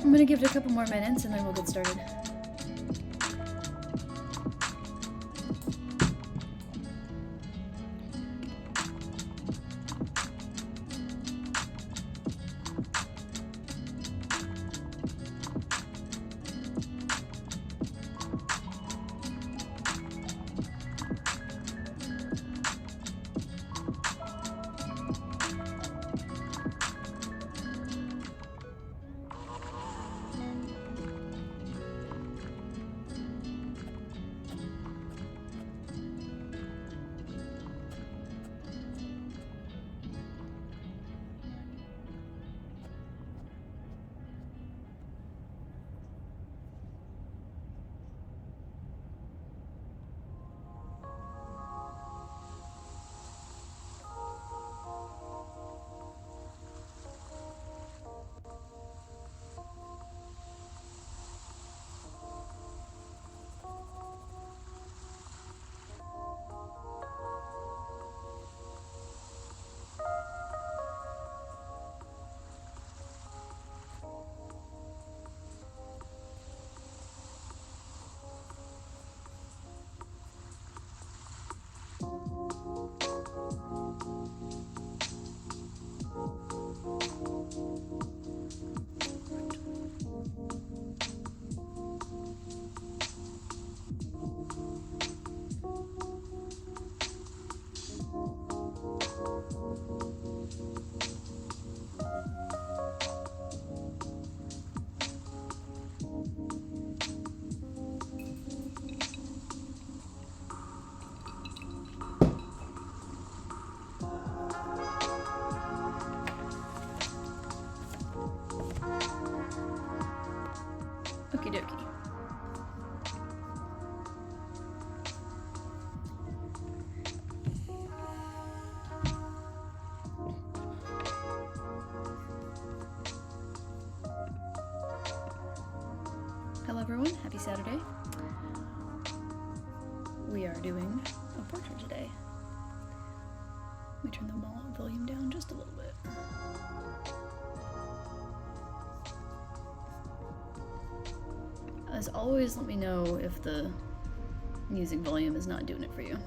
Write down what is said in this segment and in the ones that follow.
I'm gonna give it a couple more minutes and then we'll get started. Okie dokie. Hello everyone, happy Saturday. We are doing a portrait today. Let me turn the volume down just a little bit. As always, let me know if the music volume is not doing it for you.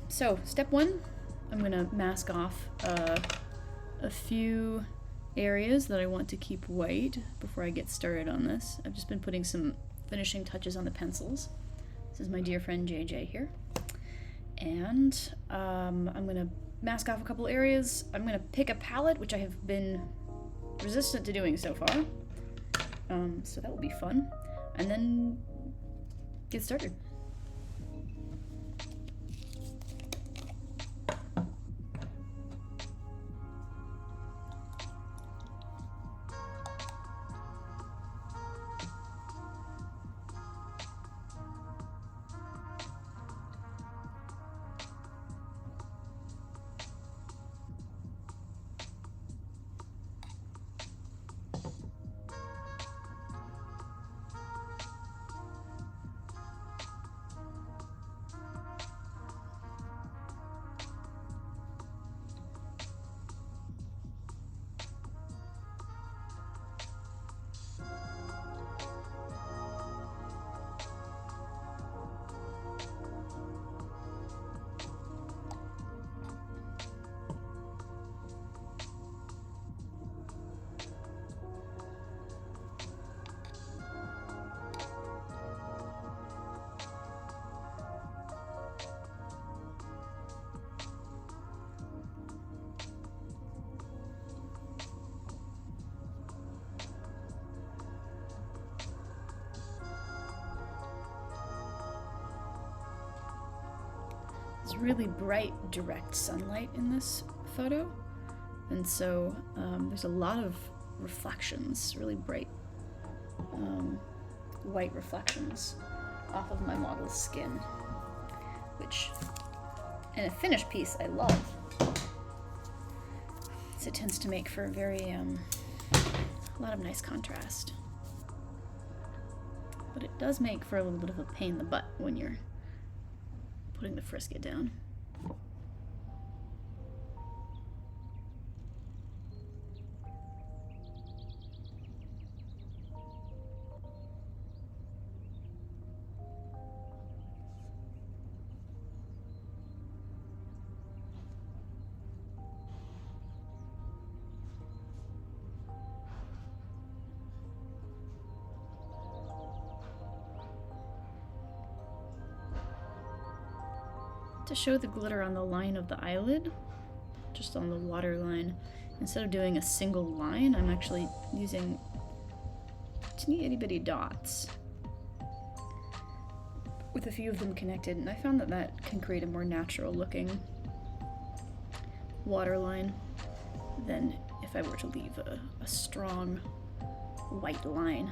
So, step one, I'm gonna mask off a few areas that I want to keep white before I get started on this. I've just been putting some finishing touches on the pencils. This is my dear friend JJ here. And I'm gonna mask off a couple areas. I'm gonna pick a palette, which I have been resistant to doing so far. So that will be fun. And then get started. It's really bright, direct sunlight in this photo, and so there's a lot of reflections, really bright white reflections off of my model's skin, which in a finished piece I love. So it tends to make for a very a lot of nice contrast, but it does make for a little bit of a pain in the butt when you're putting the frisket down. To show the glitter on the line of the eyelid, just on the water line, instead of doing a single line, I'm actually using teeny itty bitty dots with a few of them connected, and I found that that can create a more natural looking waterline than if I were to leave a strong white line.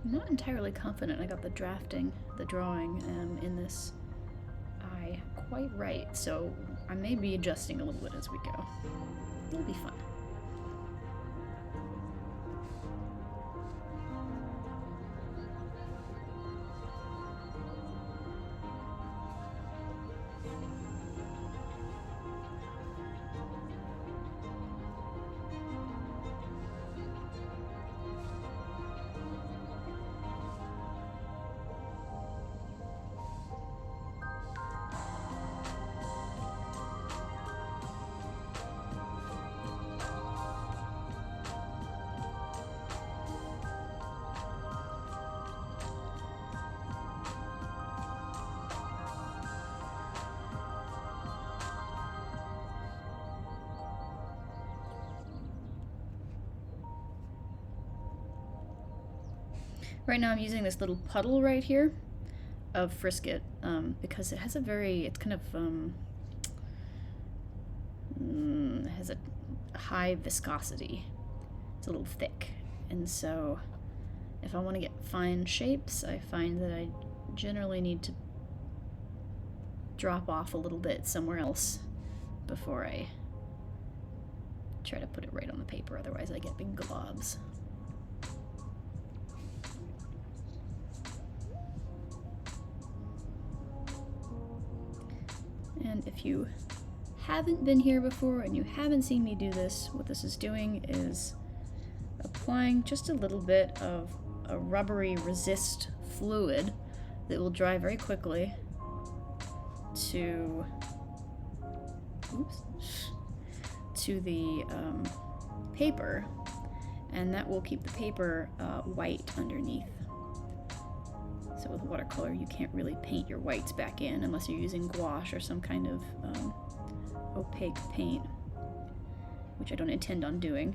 I'm not entirely confident I got the drawing in this eye quite right, so I may be adjusting a little bit as we go. It'll be fun. Right now I'm using this little puddle right here of Frisket because it has a it's kind of, it has a high viscosity. It's a little thick, and so if I want to get fine shapes, I find that I generally need to drop off a little bit somewhere else before I try to put it right on the paper, otherwise I get big globs. And if you haven't been here before and you haven't seen me do this, what this is doing is applying just a little bit of a rubbery resist fluid that will dry very quickly to the paper, and that will keep the paper white underneath. So with watercolor you can't really paint your whites back in unless you're using gouache or some kind of opaque paint, which I don't intend on doing.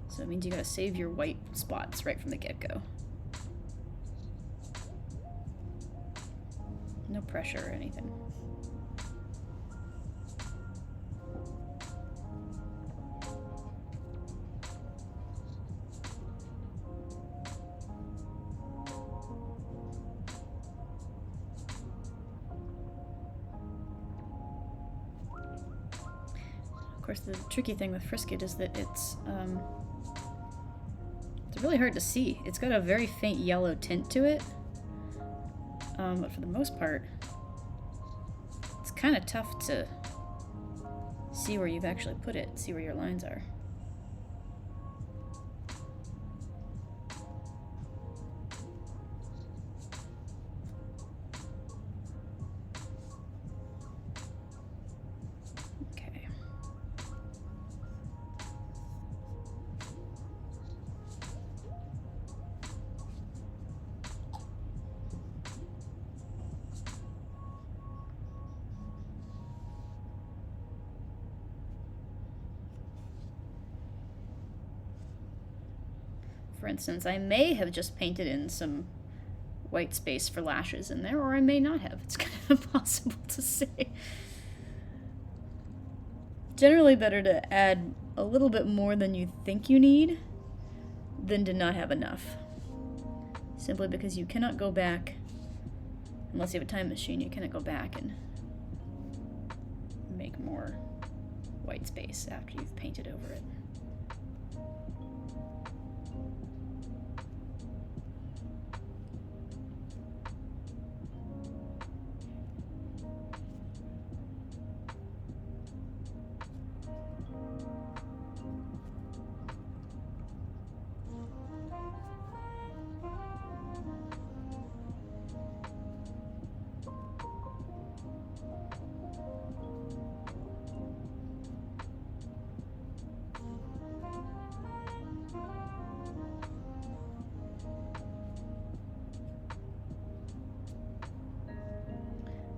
So it means you gotta save your white spots right from the get-go. No pressure or anything. Of course, the tricky thing with Frisket is that it's really hard to see. It's got a very faint yellow tint to it, but for the most part, it's kind of tough to see where you've actually put it, see where your lines are. For instance, I may have just painted in some white space for lashes in there, or I may not have. It's kind of impossible to say. Generally better to add a little bit more than you think you need than to not have enough. Simply because you cannot go back, unless you have a time machine, you cannot go back and make more white space after you've painted over it.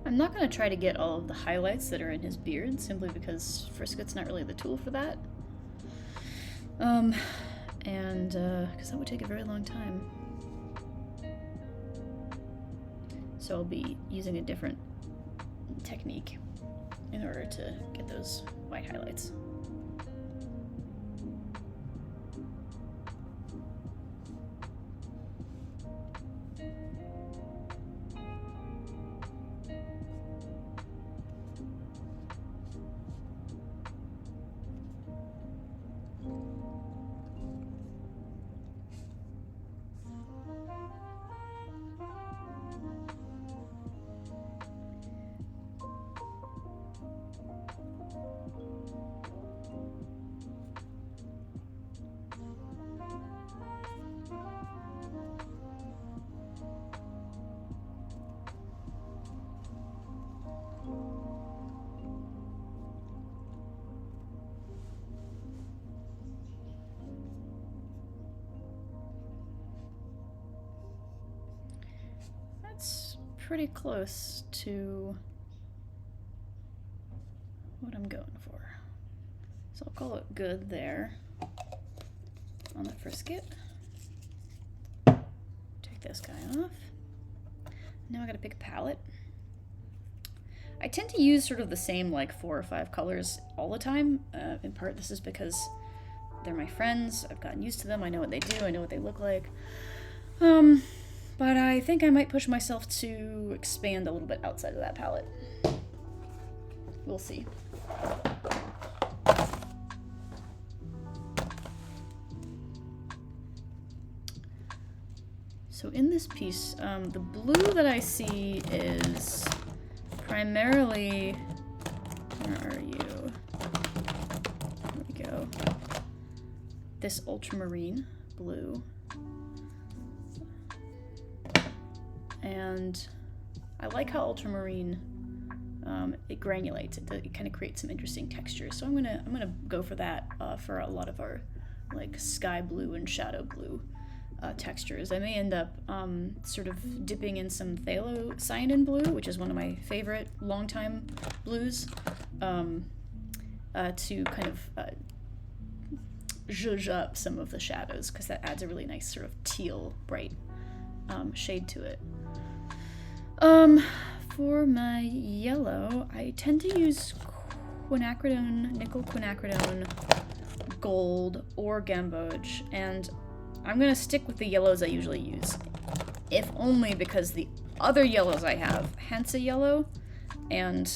I'm not going to try to get all of the highlights that are in his beard, simply because Frisket's not really the tool for that. Because that would take a very long time. So I'll be using a different technique in order to get those white highlights. Pretty close to what I'm going for. So I'll call it good there on the Frisket. Take Take this guy off. Now I gotta pick a palette. I tend to use sort of the same like 4 or 5 colors all the time. In part this is because they're my friends. I've gotten used to them. I know what they do. I know what they look like. But I think I might push myself to expand a little bit outside of that palette. We'll see. So in this piece, the blue that I see is primarily, where are you? There we go. This ultramarine blue. And I like how ultramarine, it granulates. It kind of creates some interesting textures. So I'm gonna go for that for a lot of our like sky blue and shadow blue textures. I may end up sort of dipping in some phthalo-cyanin blue, which is one of my favorite longtime blues, to kind of zhuzh up some of the shadows, because that adds a really nice sort of teal, bright shade to it. For my yellow, I tend to use quinacridone, nickel quinacridone, gold, or gamboge, and I'm gonna stick with the yellows I usually use, if only because the other yellows I have, Hansa yellow and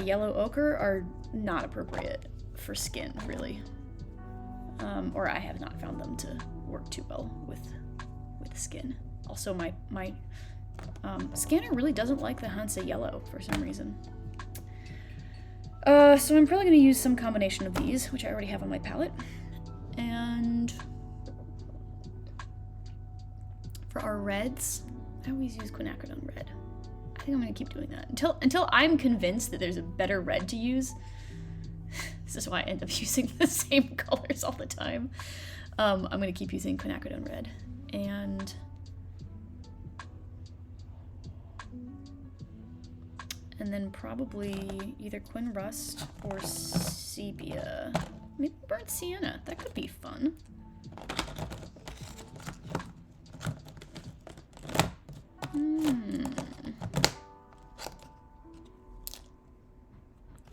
yellow ochre, are not appropriate for skin, really. Or I have not found them to work too well with skin. Also, my scanner really doesn't like the Hansa yellow for some reason. So I'm probably going to use some combination of these, which I already have on my palette. And for our reds, I always use quinacridone red. I think I'm going to keep doing that until I'm convinced that there's a better red to use. This is why I end up using the same colors all the time. I'm going to keep using quinacridone red. And then probably either Quin Rust or Sepia. Maybe Burnt Sienna. That could be fun.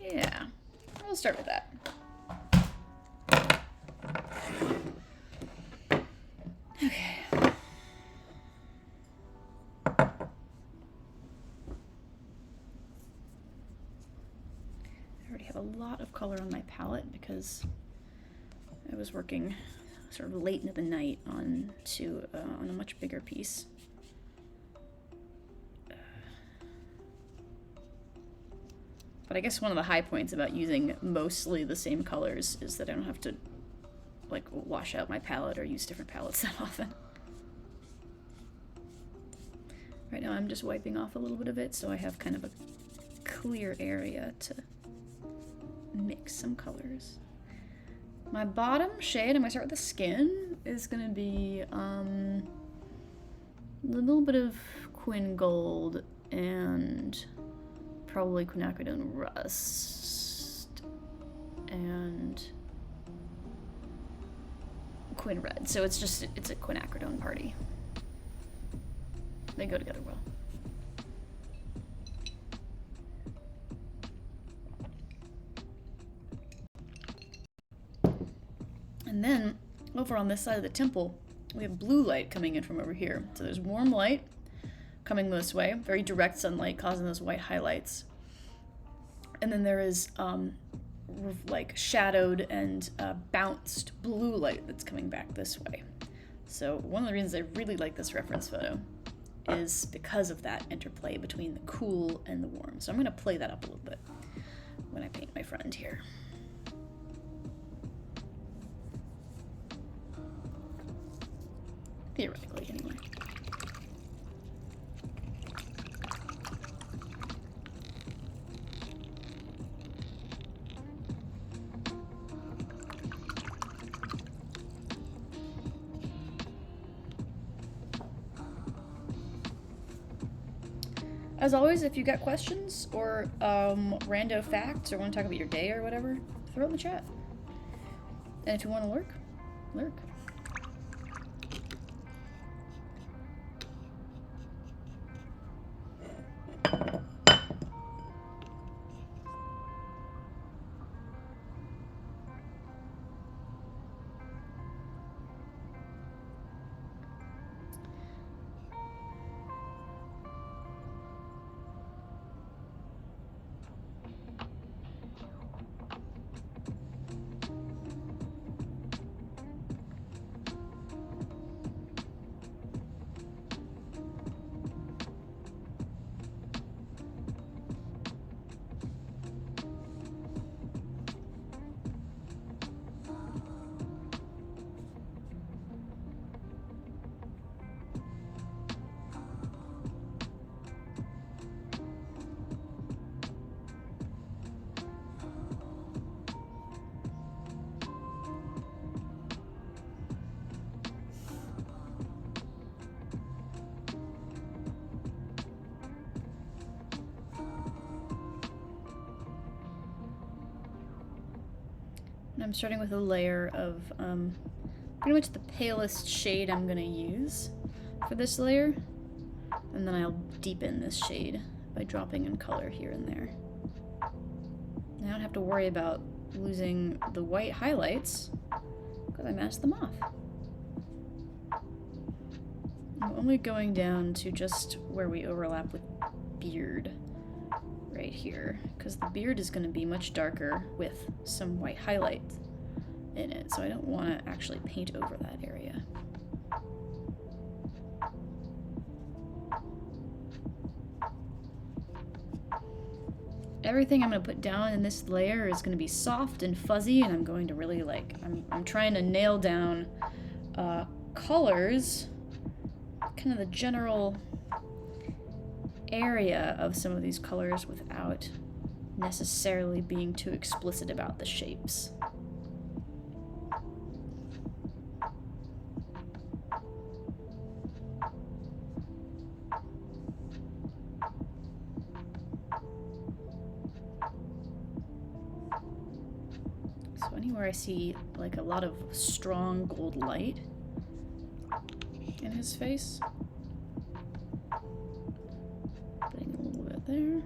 Yeah, we'll start with that. Okay. I already have a lot of color on my palette because I was working sort of late into the night on a much bigger piece. But I guess one of the high points about using mostly the same colors is that I don't have to like wash out my palette or use different palettes that often. Right now I'm just wiping off a little bit of it so I have kind of a clear area to mix some colors. My bottom shade, I'm gonna start with the skin, is gonna be a little bit of Quin Gold and probably quinacridone rust and Quin Red. So it's a quinacridone party. They go together well. And then over on this side of the temple, we have blue light coming in from over here. So there's warm light coming this way, very direct sunlight causing those white highlights. And then there is like shadowed and bounced blue light that's coming back this way. So one of the reasons I really like this reference photo is because of that interplay between the cool and the warm. So I'm going to play that up a little bit when I paint my friend here. Theoretically, anyway. As always, if you got questions or rando facts or want to talk about your day or whatever, throw it in the chat. And if you want to lurk, lurk. And I'm starting with a layer of pretty much the palest shade I'm gonna use for this layer. And then I'll deepen this shade by dropping in color here and there. And I don't have to worry about losing the white highlights because I masked them off. I'm only going down to just where we overlap with beard right here, because the beard is going to be much darker with some white highlight in it, so I don't want to actually paint over that area. Everything I'm going to put down in this layer is going to be soft and fuzzy, and I'm going to really I'm trying to nail down colors, kind of the general area of some of these colors without necessarily being too explicit about the shapes. So anywhere I see like a lot of strong gold light in his face, putting a little bit there.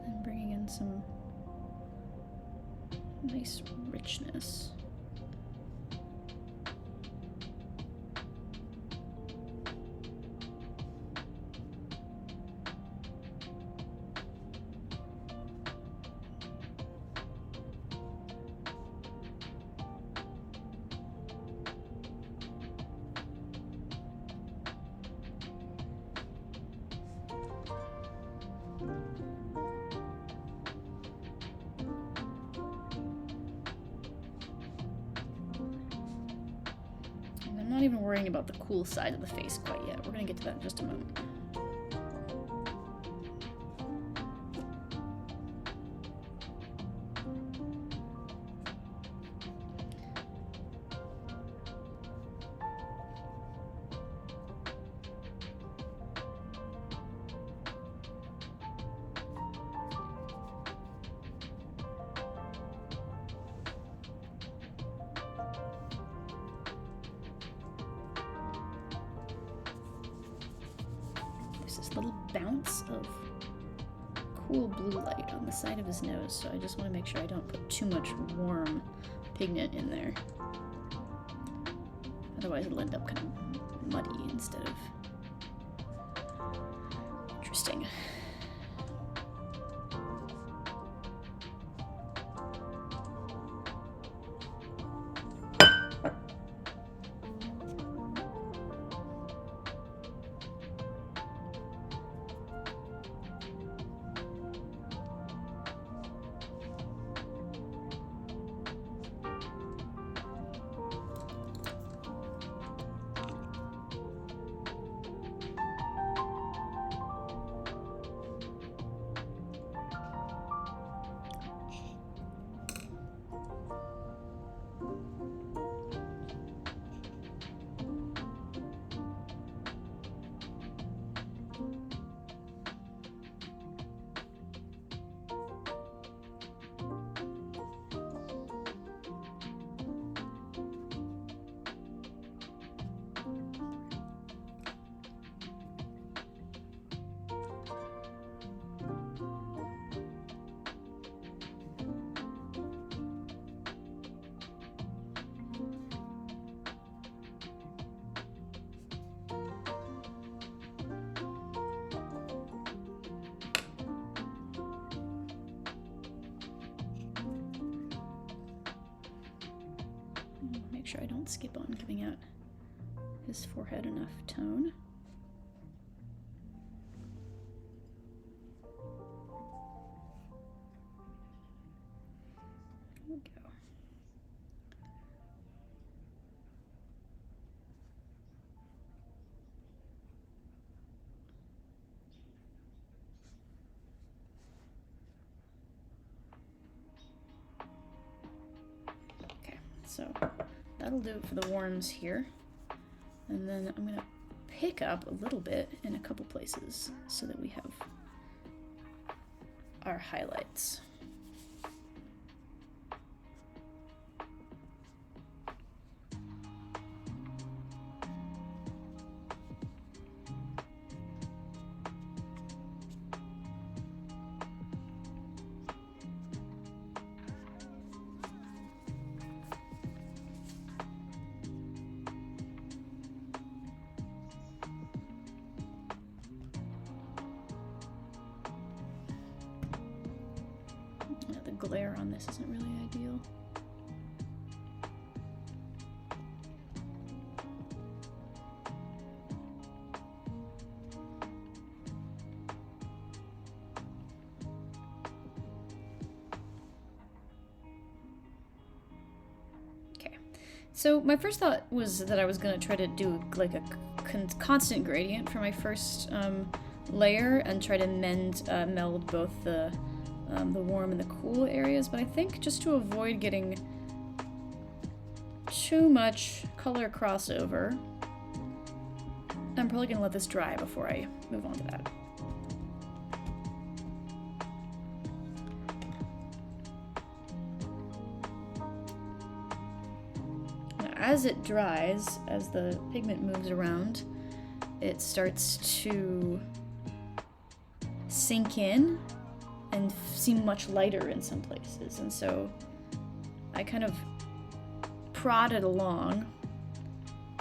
And bringing in some nice richness. I'm not even worrying about the cool side of the face quite yet. We're gonna get to that in just a moment. This little bounce of cool blue light on the side of his nose, so I just want to make sure I don't put too much warm pigment in there. Otherwise it'll end up kind of muddy instead of interesting. Make sure I don't skip on giving out his forehead enough tone. There we go. So that'll do it for the warms here. And then I'm gonna pick up a little bit in a couple places so that we have our highlights. The glare on this isn't really ideal. Okay, so my first thought was that I was going to try to do like a constant gradient for my first layer and try to meld both the warm and the cool areas, but I think just to avoid getting too much color crossover, I'm probably gonna let this dry before I move on to that. Now, as it dries, as the pigment moves around, it starts to sink in and seem much lighter in some places, and so I kind of prod it along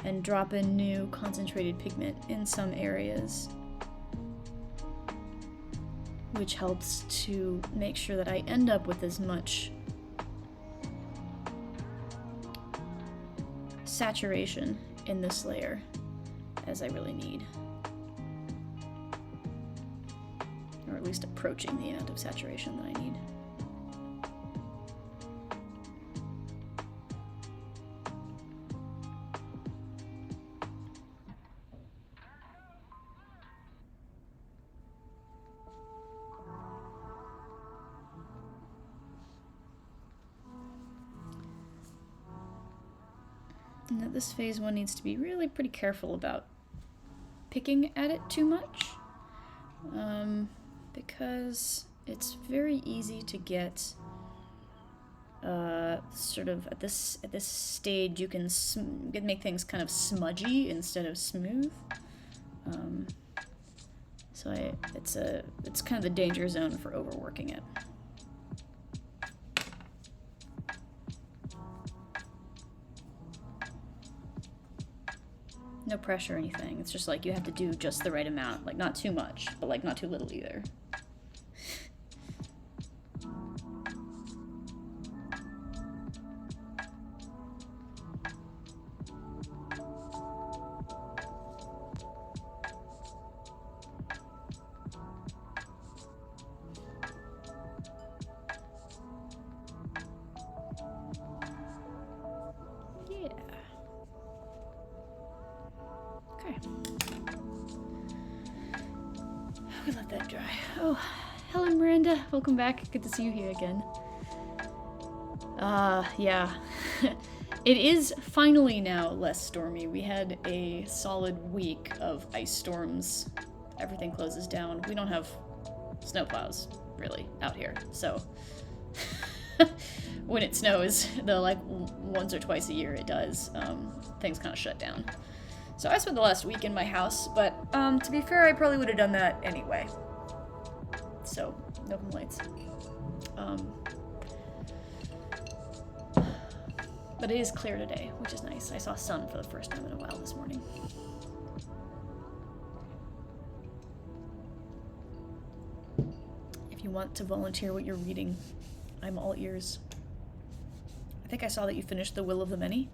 and drop in new concentrated pigment in some areas, which helps to make sure that I end up with as much saturation in this layer as I really need. Or at least approaching the amount of saturation that I need. And that this phase one needs to be really pretty careful about picking at it too much. Because it's very easy to get sort of at this stage you can make things kind of smudgy instead of smooth. So it's kind of the danger zone for overworking it. No pressure or anything. It's just like you have to do just the right amount. Like not too much, but like not too little either. Let that dry. Oh, hello Miranda. Welcome back. Good to see you here again. Yeah. It is finally now less stormy. We had a solid week of ice storms. Everything closes down. We don't have snowplows, really, out here. So, when it snows, like once or twice a year it does, things kind of shut down. So I spent the last week in my house, but to be fair, I probably would have done that anyway. So, no complaints. But it is clear today, which is nice. I saw sun for the first time in a while this morning. If you want to volunteer what you're reading, I'm all ears. I think I saw that you finished The Will of the Many.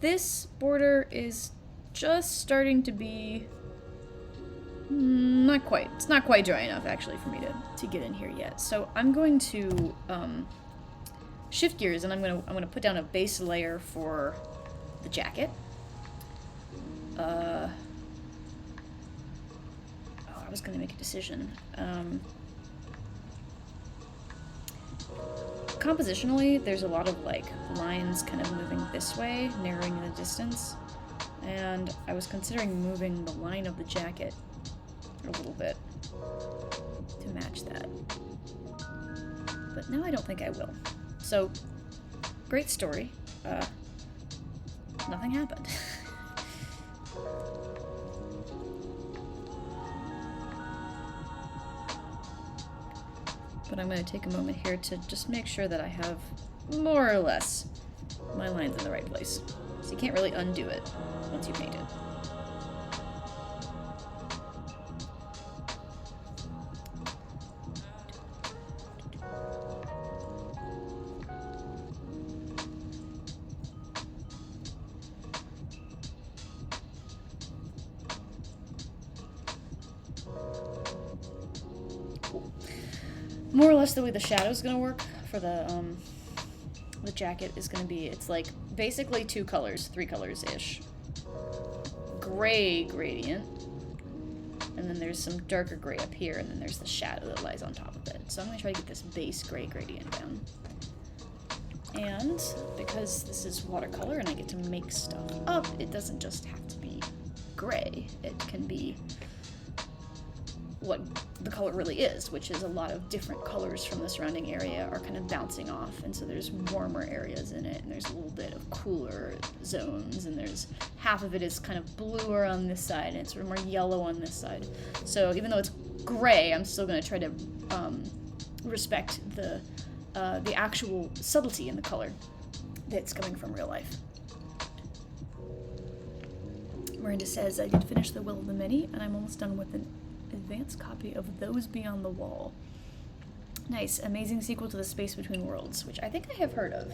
This border is just starting to be not quite. It's not quite dry enough actually for me to get in here yet. So I'm going to shift gears and I'm gonna put down a base layer for the jacket. I was gonna make a decision. Compositionally, there's a lot of like lines kind of moving this way, narrowing the distance, and I was considering moving the line of the jacket a little bit to match that. But now I don't think I will. So, great story. Nothing happened. But I'm going to take a moment here to just make sure that I have more or less my lines in the right place. So you can't really undo it once you paint it. More or less the way the shadow's gonna work for the jacket is gonna be, it's like basically 2 colors, 3 colors-ish. Gray gradient, and then there's some darker gray up here, and then there's the shadow that lies on top of it. So I'm gonna try to get this base gray gradient down. And because this is watercolor and I get to make stuff up, it doesn't just have to be gray. It can be what the color really is, which is a lot of different colors from the surrounding area are kind of bouncing off, and so there's warmer areas in it, and there's a little bit of cooler zones, and there's half of it is kind of bluer on this side, and it's sort of more yellow on this side. So even though it's gray, I'm still going to try to respect the actual subtlety in the color that's coming from real life. Miranda says, I did finish The Will of the Many, and I'm almost done with an advanced copy of Those Beyond the Wall. Nice. Amazing sequel to The Space Between Worlds, which I think I have heard of.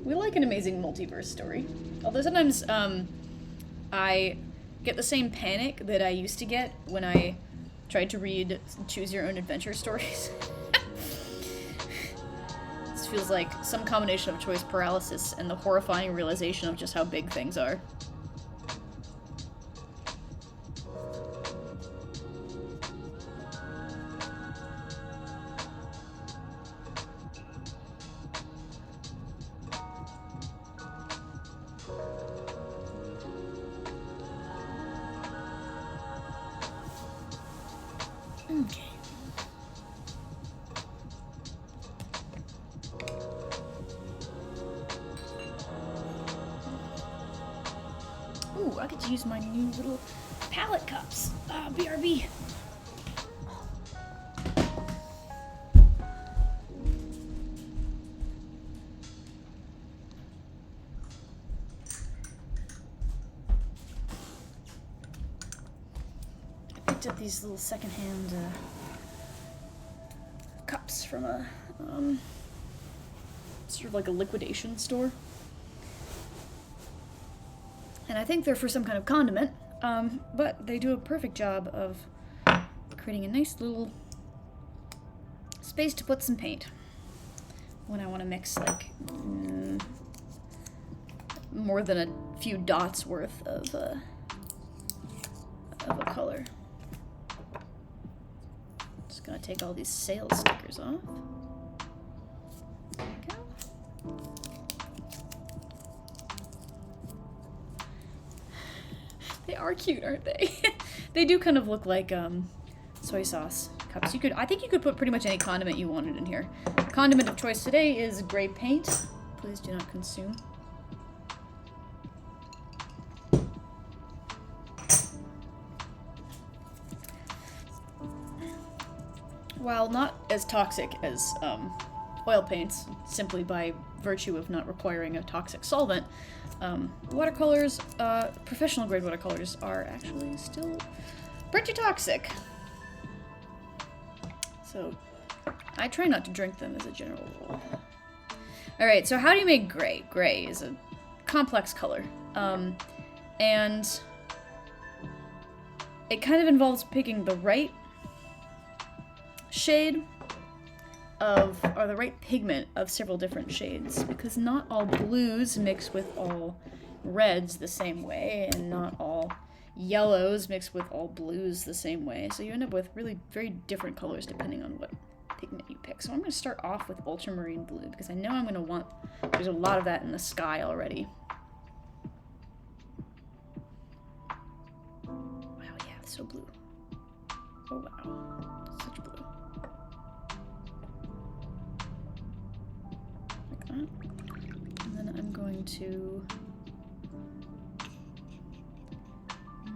We like an amazing multiverse story. Although sometimes I get the same panic that I used to get when I tried to read Choose Your Own Adventure stories. This feels like some combination of choice paralysis and the horrifying realization of just how big things are. Okay. Ooh, I get to use my new little palette cups. BRB. Up these little secondhand cups from a sort of like a liquidation store, and I think they're for some kind of condiment, but they do a perfect job of creating a nice little space to put some paint when I want to mix like more than a few dots worth of a color. Just gonna take all these sales stickers off. There we go. They are cute, aren't they? They do kind of look like soy sauce cups. I think you could put pretty much any condiment you wanted in here. Condiment of choice today is gray paint. Please do not consume. While not as toxic as oil paints, simply by virtue of not requiring a toxic solvent, watercolors, professional grade watercolors, are actually still pretty toxic. So I try not to drink them as a general rule. Alright, so how do you make gray? Gray is a complex color, and it kind of involves picking the right shade or the right pigment of several different shades, because not all blues mix with all reds the same way, and not all yellows mixed with all blues the same way. So you end up with really very different colors depending on what pigment you pick. So I'm going to start off with ultramarine blue because I know I'm going to want, there's a lot of that in the sky already. Wow, yeah, it's so blue. Oh wow, such blue. Like that. And then I'm going to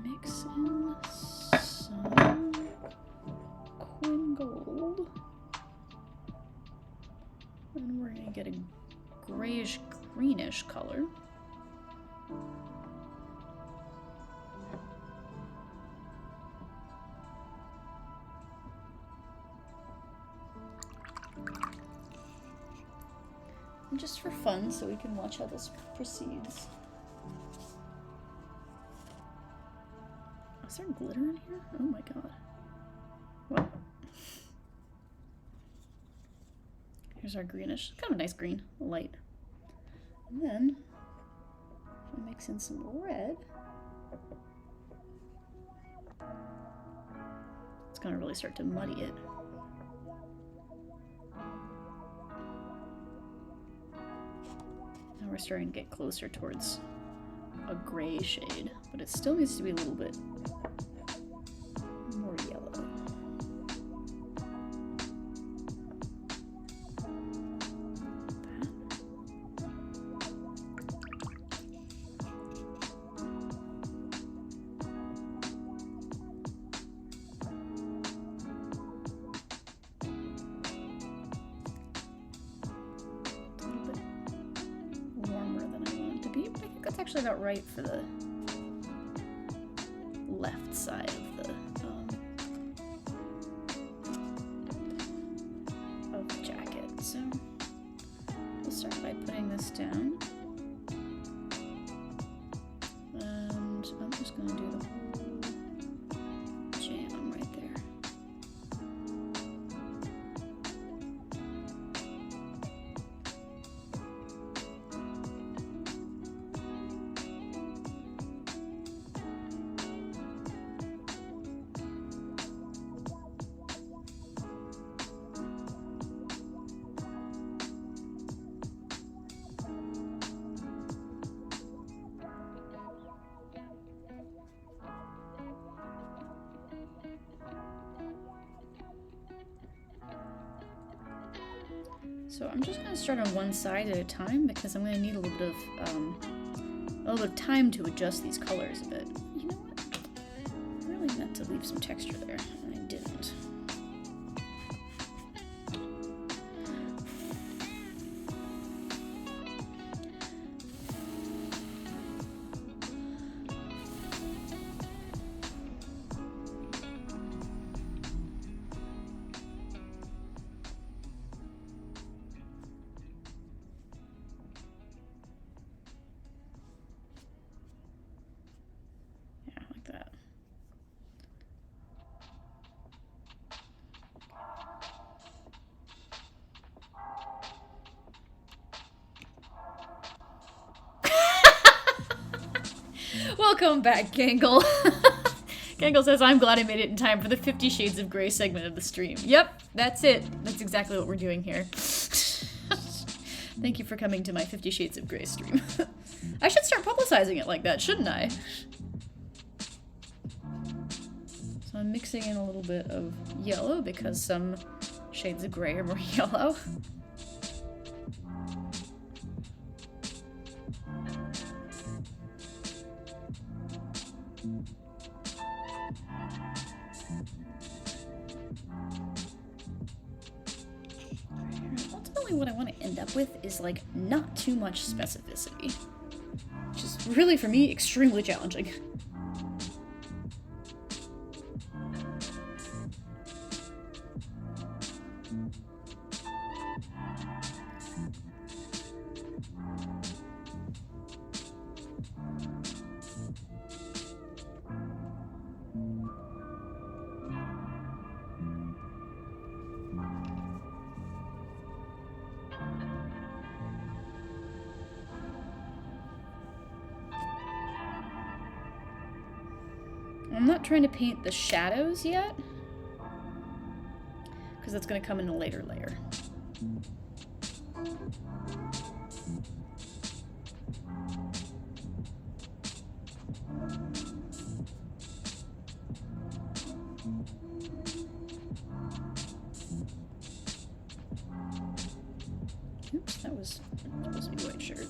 mix in some Quinn Gold. And we're going to get a grayish greenish color. And just for fun, so we can watch how this proceeds. Is there glitter in here? Oh my god. What? Here's our greenish. Kind of a nice green. Light. And then, if I mix in some red, it's gonna really start to muddy it. Now we're starting to get closer towards a gray shade, but it still needs to be a little bit more yellow. About right for the left side of the jacket. So we'll start by putting this down, and I'm just going to do the whole jam right there. So I'm just going to start on one side at a time because I'm going to need a little bit of time to adjust these colors a bit. You know what? I really meant to leave some texture there, and I didn't. Welcome back, Gangle. Gangle says, I'm glad I made it in time for the 50 Shades of Grey segment of the stream. Yep, that's it. That's exactly what we're doing here. Thank you for coming to my 50 Shades of Grey stream. I should start publicizing it like that, shouldn't I? So I'm mixing in a little bit of yellow because some shades of grey are more yellow. Ultimately what I want to end up with is like not too much specificity, which is really for me extremely challenging. I'm not trying to paint the shadows yet, because that's going to come in a later layer. Oops, that was supposed to be white shirt.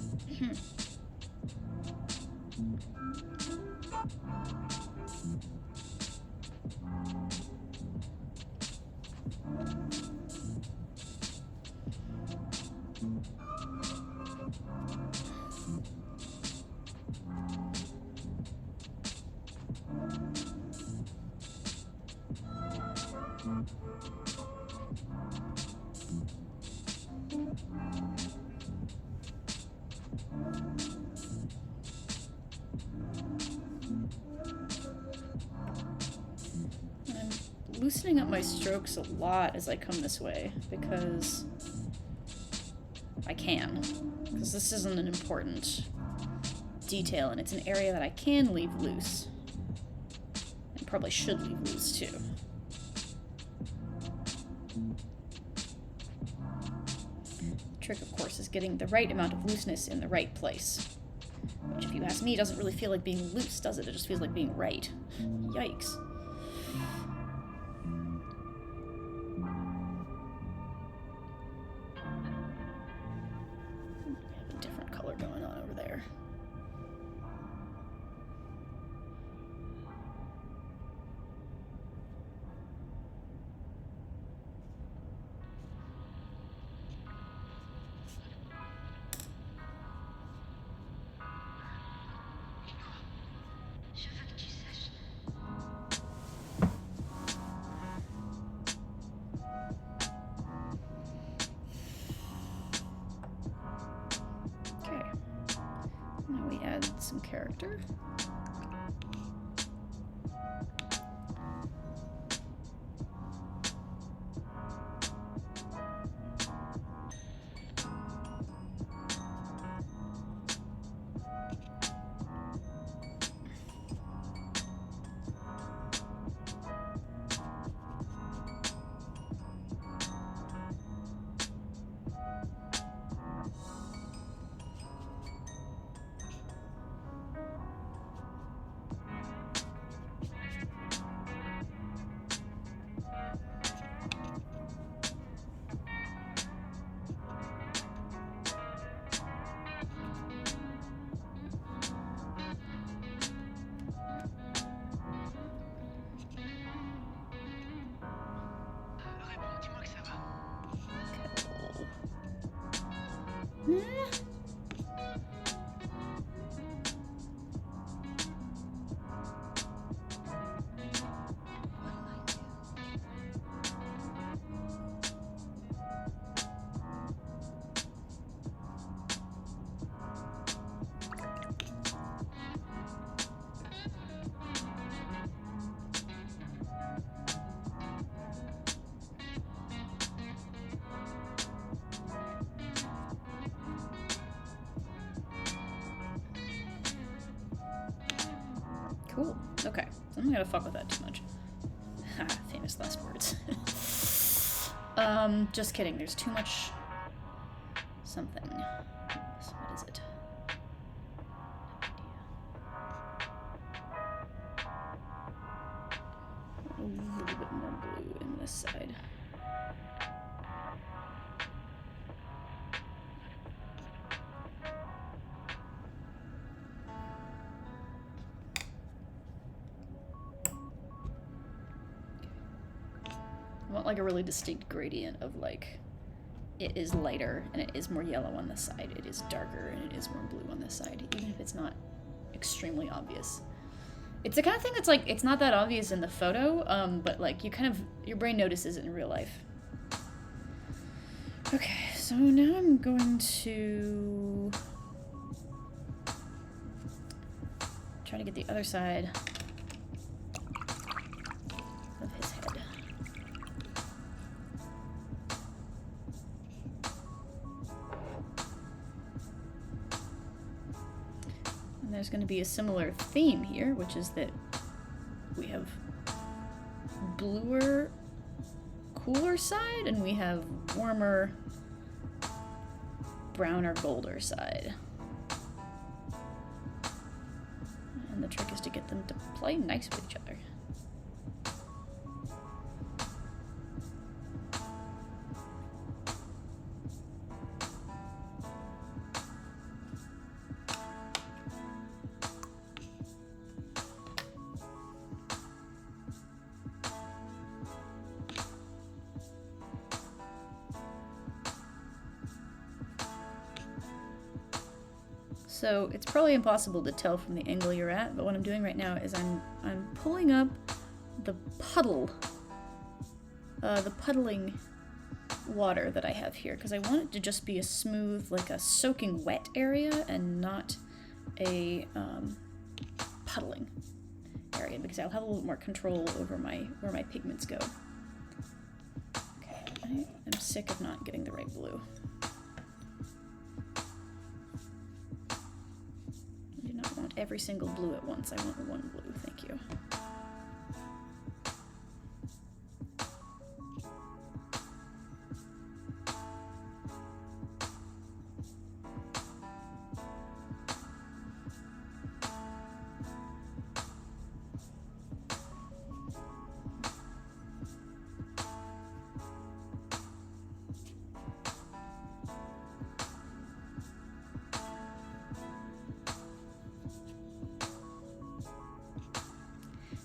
Loosening up my strokes a lot as I come this way, because I can. Because this isn't an important detail, and it's an area that I can leave loose. And probably should leave loose, too. The trick, of course, is getting the right amount of looseness in the right place. Which, if you ask me, doesn't really feel like being loose, does it? It just feels like being right. Yikes. Some character. Cool. Okay. So I'm not gonna fuck with that too much. Ha, famous last words. Just kidding. There's too much something. So what is it? A little bit more blue in this side. Like a really distinct gradient of like it is lighter and it is more yellow on this side, it is darker and it is more blue on this side, even if it's not extremely obvious. It's the kind of thing that's like it's not that obvious in the photo, but like you kind of your brain notices it in real life. Okay, so now I'm going to try to get the other side of his head. There's going to be a similar theme here, which is that we have bluer, cooler side, and we have warmer, browner, golder side. And the trick is to get them to play nice with each other. So it's probably impossible to tell from the angle you're at, but what I'm doing right now is I'm pulling up the puddle, the puddling water that I have here, because I want it to just be a smooth, like a soaking wet area and not a puddling area, because I'll have a little more control over where my pigments go. Okay, I am sick of not getting the right blue. Every single blue at once. I want one blue, thank you.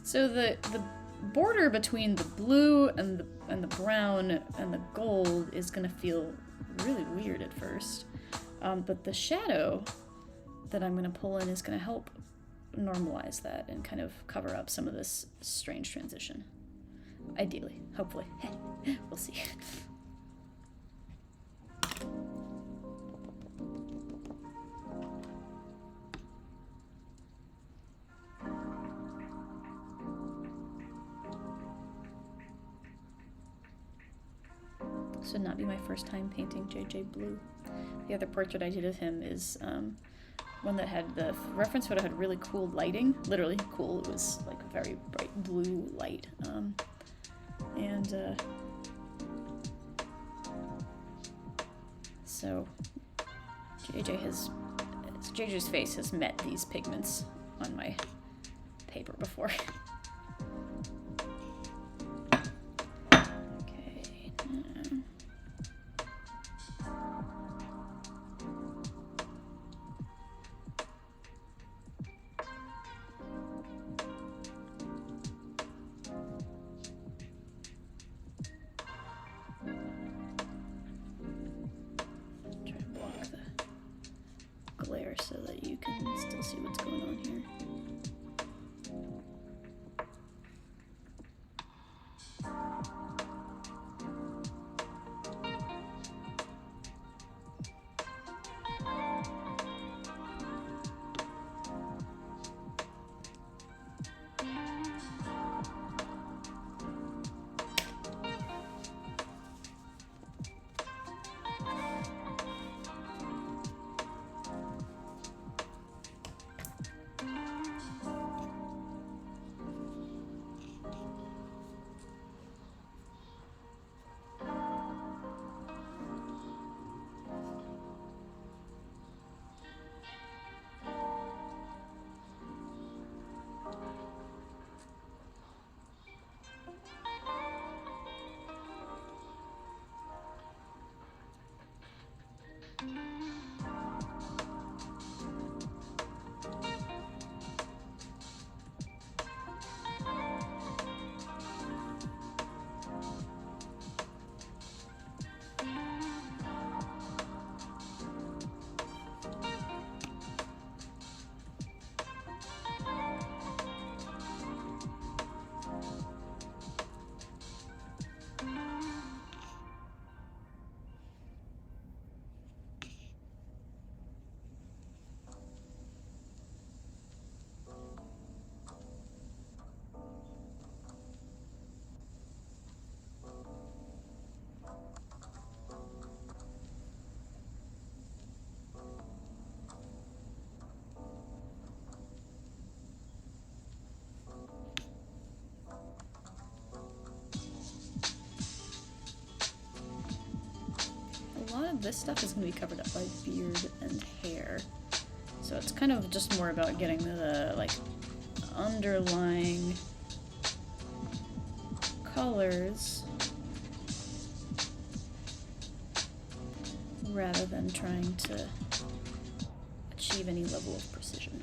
So the border between the blue and the brown and the gold is gonna feel really weird at first, but the shadow that I'm gonna pull in is gonna help normalize that and kind of cover up some of this strange transition. Ideally, hopefully. We'll see. This would not be my first time painting JJ Blue. The other portrait I did of him is one that had the reference photo had really cool lighting, literally cool. It was like very bright blue light, so JJ's face has met these pigments on my paper before. So that you can still see what's going on here. of this stuff is going to be covered up by beard and hair. So it's kind of just more about getting the, like, underlying colors rather than trying to achieve any level of precision.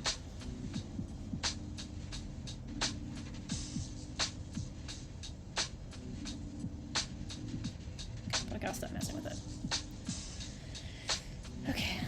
But I gotta stop messing with it. Okay.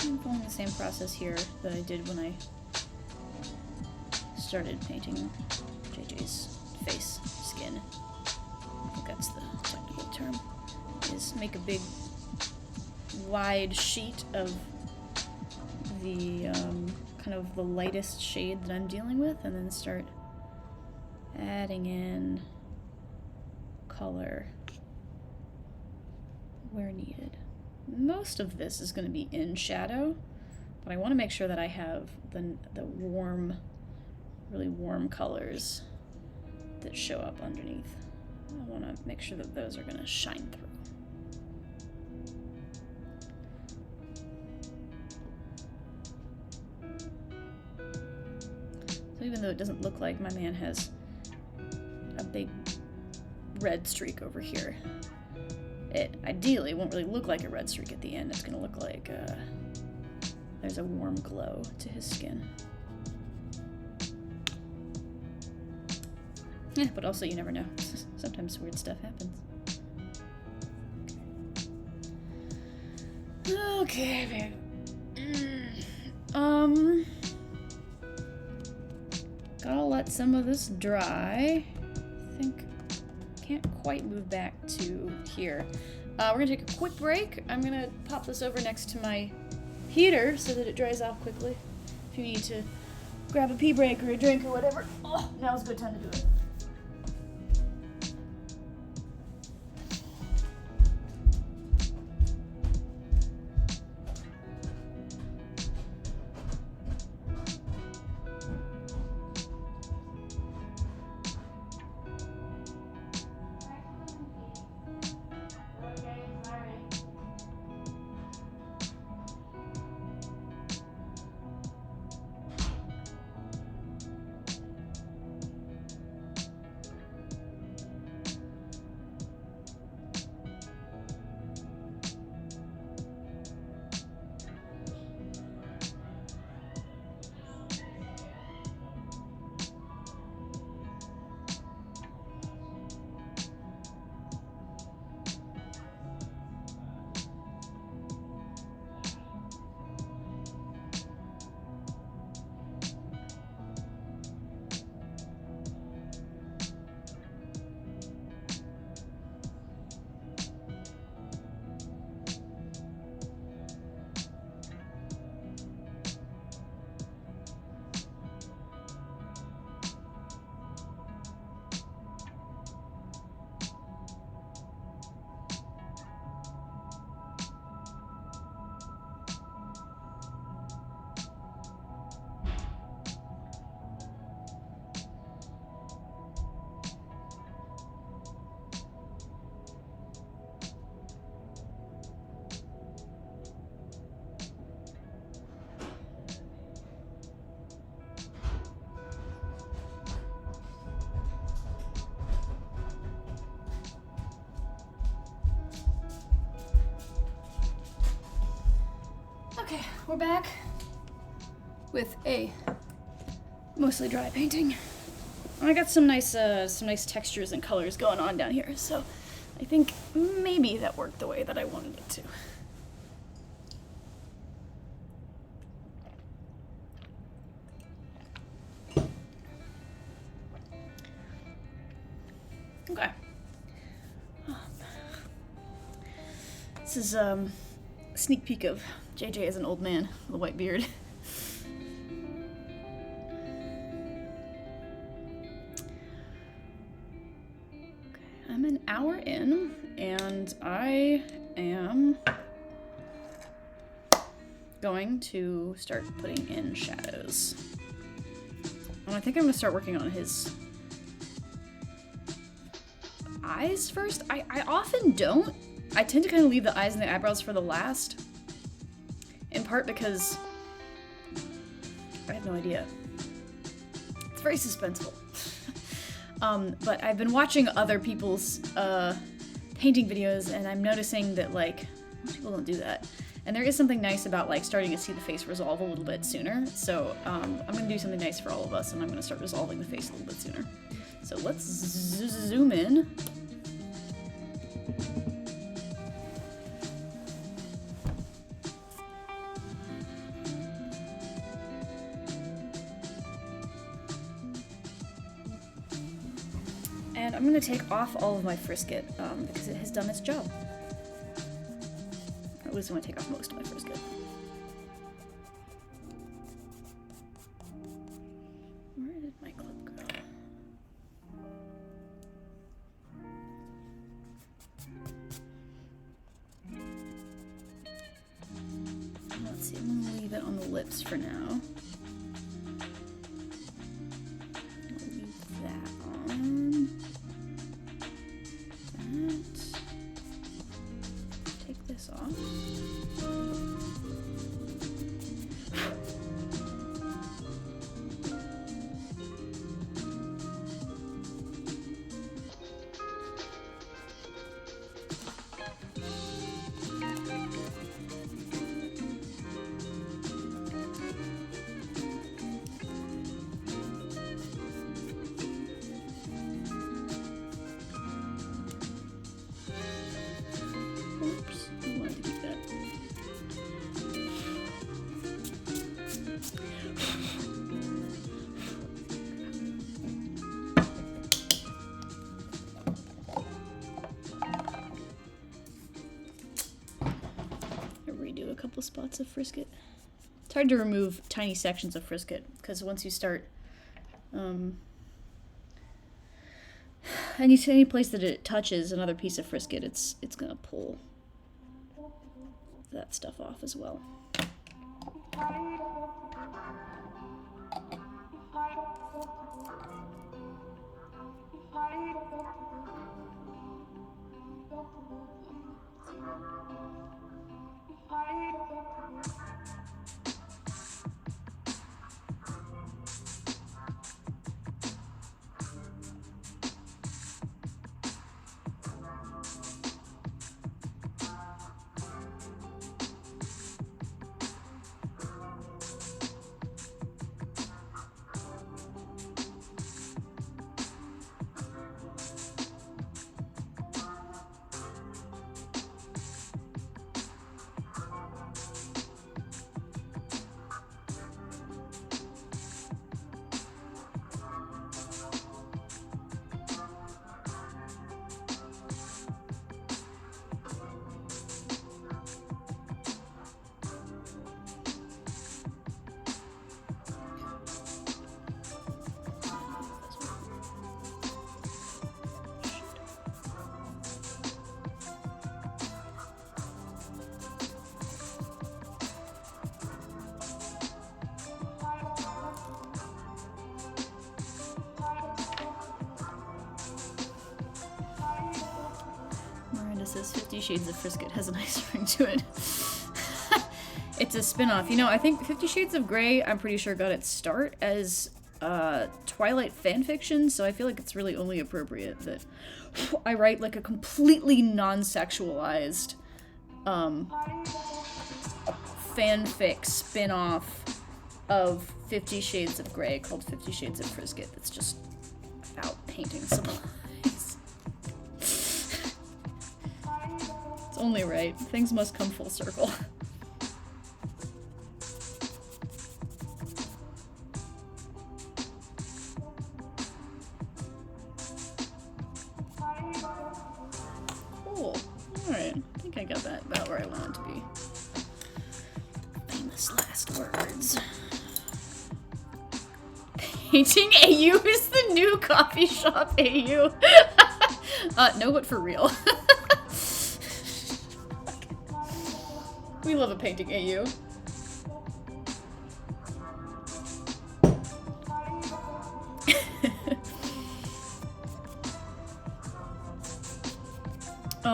I'm following the same process here that I did when I started painting JJ's face, skin. I think that's the technical term. Is make a big, wide sheet of the kind of the lightest shade that I'm dealing with, and then start adding in color where needed. Most of this is going to be in shadow, but I want to make sure that I have the warm, really warm colors that show up underneath. I want to make sure that those are going to shine through. So even though it doesn't look like my man has a big red streak over here, it ideally won't really look like a red streak at the end. It's going to look like there's a warm glow to his skin. Yeah, but also you never know. Sometimes weird stuff happens. Okay, gotta let some of this dry. I think can't quite move back to here. We're gonna take a quick break. I'm gonna pop this over next to my heater so that it dries off quickly. If you need to grab a pee break or a drink or whatever, now's a good time to do it. Okay, we're back with a mostly dry painting. I got some nice textures and colors going on down here, so I think maybe that worked the way that I wanted it to. Okay. This is a sneak peek of JJ as an old man with a white beard. I'm an hour in, and I am going to start putting in shadows. And I think I'm going to start working on his eyes first. I often don't. I tend to kind of leave the eyes and the eyebrows for the last, in part because I have no idea. It's very suspenseful. But I've been watching other people's painting videos, and I'm noticing that, like, most people don't do that. And there is something nice about, like, starting to see the face resolve a little bit sooner. So I'm going to do something nice for all of us, and I'm going to start resolving the face a little bit sooner. So let's zoom in. And I'm going to take off all of my frisket because it has done its job. Or at least I'm going to take off most of my frisket. Where did my clip go? Let's see, I'm going to leave it on the lips for now. Spots of frisket. It's hard to remove tiny sections of frisket because once you start any place that it touches another piece of frisket, it's gonna pull that stuff off as well. Says 50 Shades of Frisket has a nice ring to it. It's a spin-off. You know, I think 50 Shades of Grey, I'm pretty sure, got its start as Twilight fanfiction, so I feel like it's really only appropriate that I write like a completely non-sexualized fanfic spin-off of 50 Shades of Grey called 50 Shades of Frisket that's just about painting supplies. It's only right. Things must come full circle. Cool. Alright. I think I got that about where I want it to be. Famous last words. Painting AU is the new coffee shop AU. No, but for real. We love a painting AU.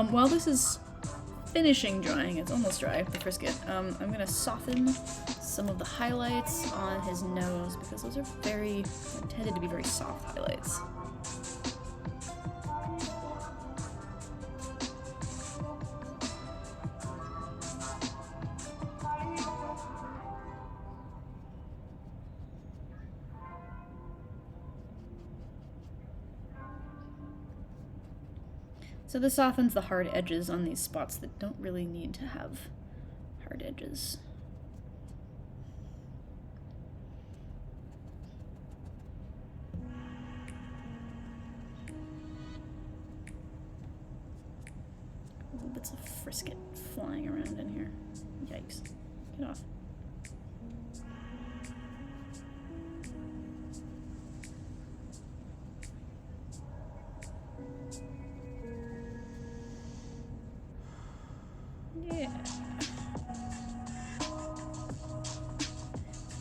While this is finishing drying, it's almost dry, the frisket, I'm gonna soften some of the highlights on his nose because those are intended to be very soft highlights. So this softens the hard edges on these spots that don't really need to have hard edges. Little bits of frisket flying around in here. Yikes. Get off. Yeah.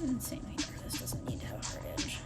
And same here. This doesn't need to have a hard edge.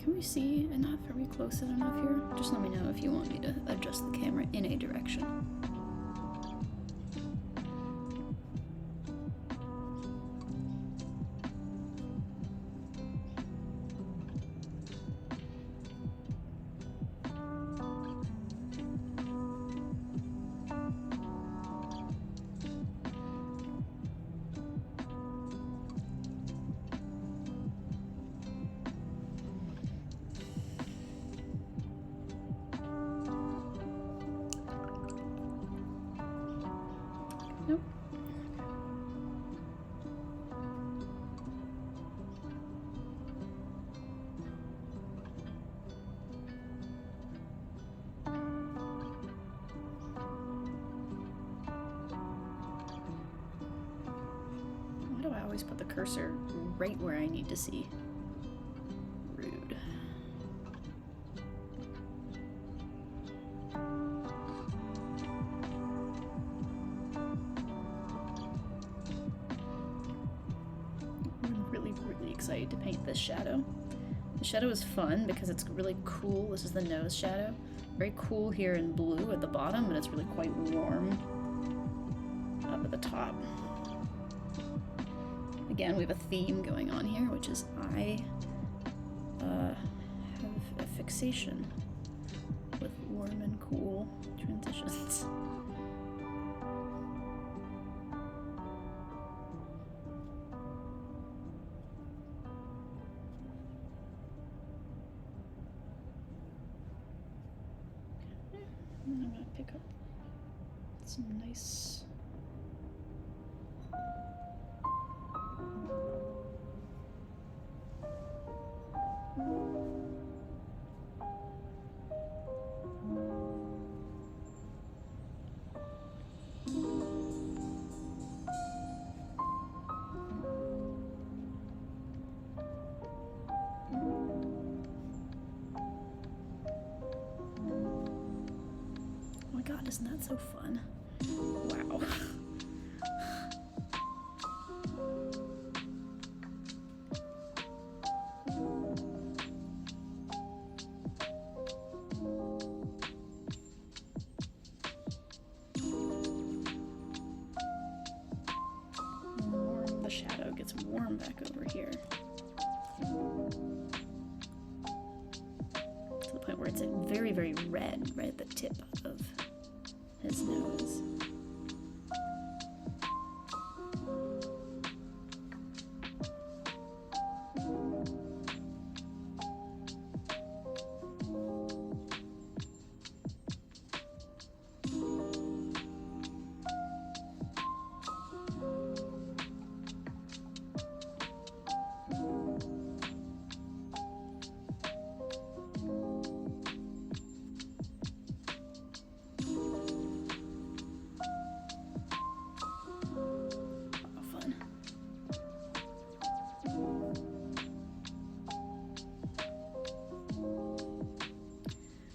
Can we see enough? Are we close enough here? Just let me know if you want me to adjust the camera in a direction. Nope. Why do I always put the cursor right where I need to see? Rude. excited to paint this shadow. The shadow is fun because it's really cool. This is the nose shadow. Very cool here in blue at the bottom, and it's really quite warm up at the top. Again, we have a theme going on here, which is I have a fixation with warm and cool transitions. And I'm gonna pick up some nice isn't that so fun? Wow. The shadow gets warm back over here. To the point where it's very, very red right at the tip of his nose.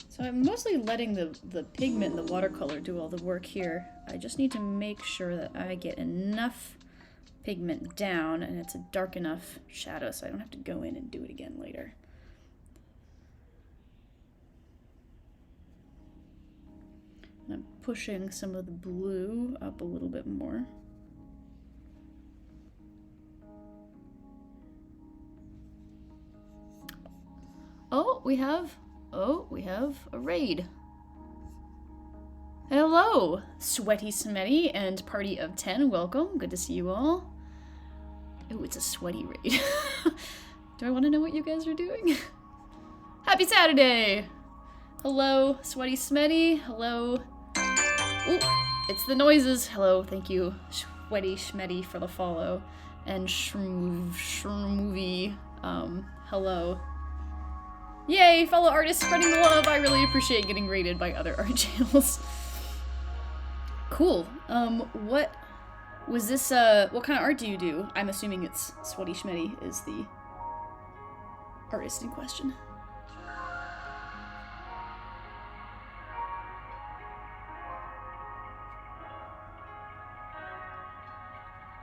So I'm mostly letting the pigment and the watercolor do all the work here. I just need to make sure that I get enough pigment down and it's a dark enough shadow so I don't have to go in and do it again later. And I'm pushing some of the blue up a little bit more. Oh, we have a raid. Hello, Sweaty Smetty and Party of 10. Welcome. Good to see you all. Oh, it's a sweaty raid. Do I want to know what you guys are doing? Happy Saturday! Hello, Sweaty Smetty. Hello. Ooh, it's the noises. Hello, thank you, Sweaty Schmetty, for the follow. And Shmovie, hello. Yay, fellow artists spreading the love. I really appreciate getting rated by other art channels. Cool. What was this, what kind of art do you do? I'm assuming it's Sweaty Schmetty is the artist in question.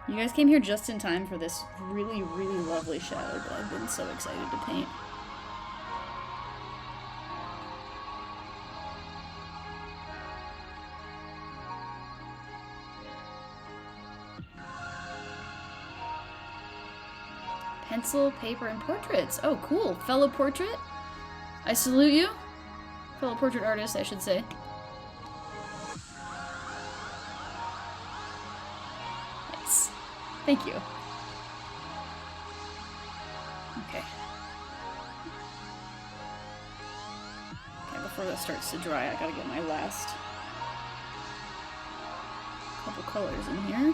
You guys came here just in time for this really, really lovely shadow that I've been so excited to paint. Pencil, paper, and portraits. Oh, cool. Fellow portrait? I salute you. Fellow portrait artist, I should say. Nice. Thank you. Okay. Okay, before that starts to dry, I gotta get my last couple colors in here.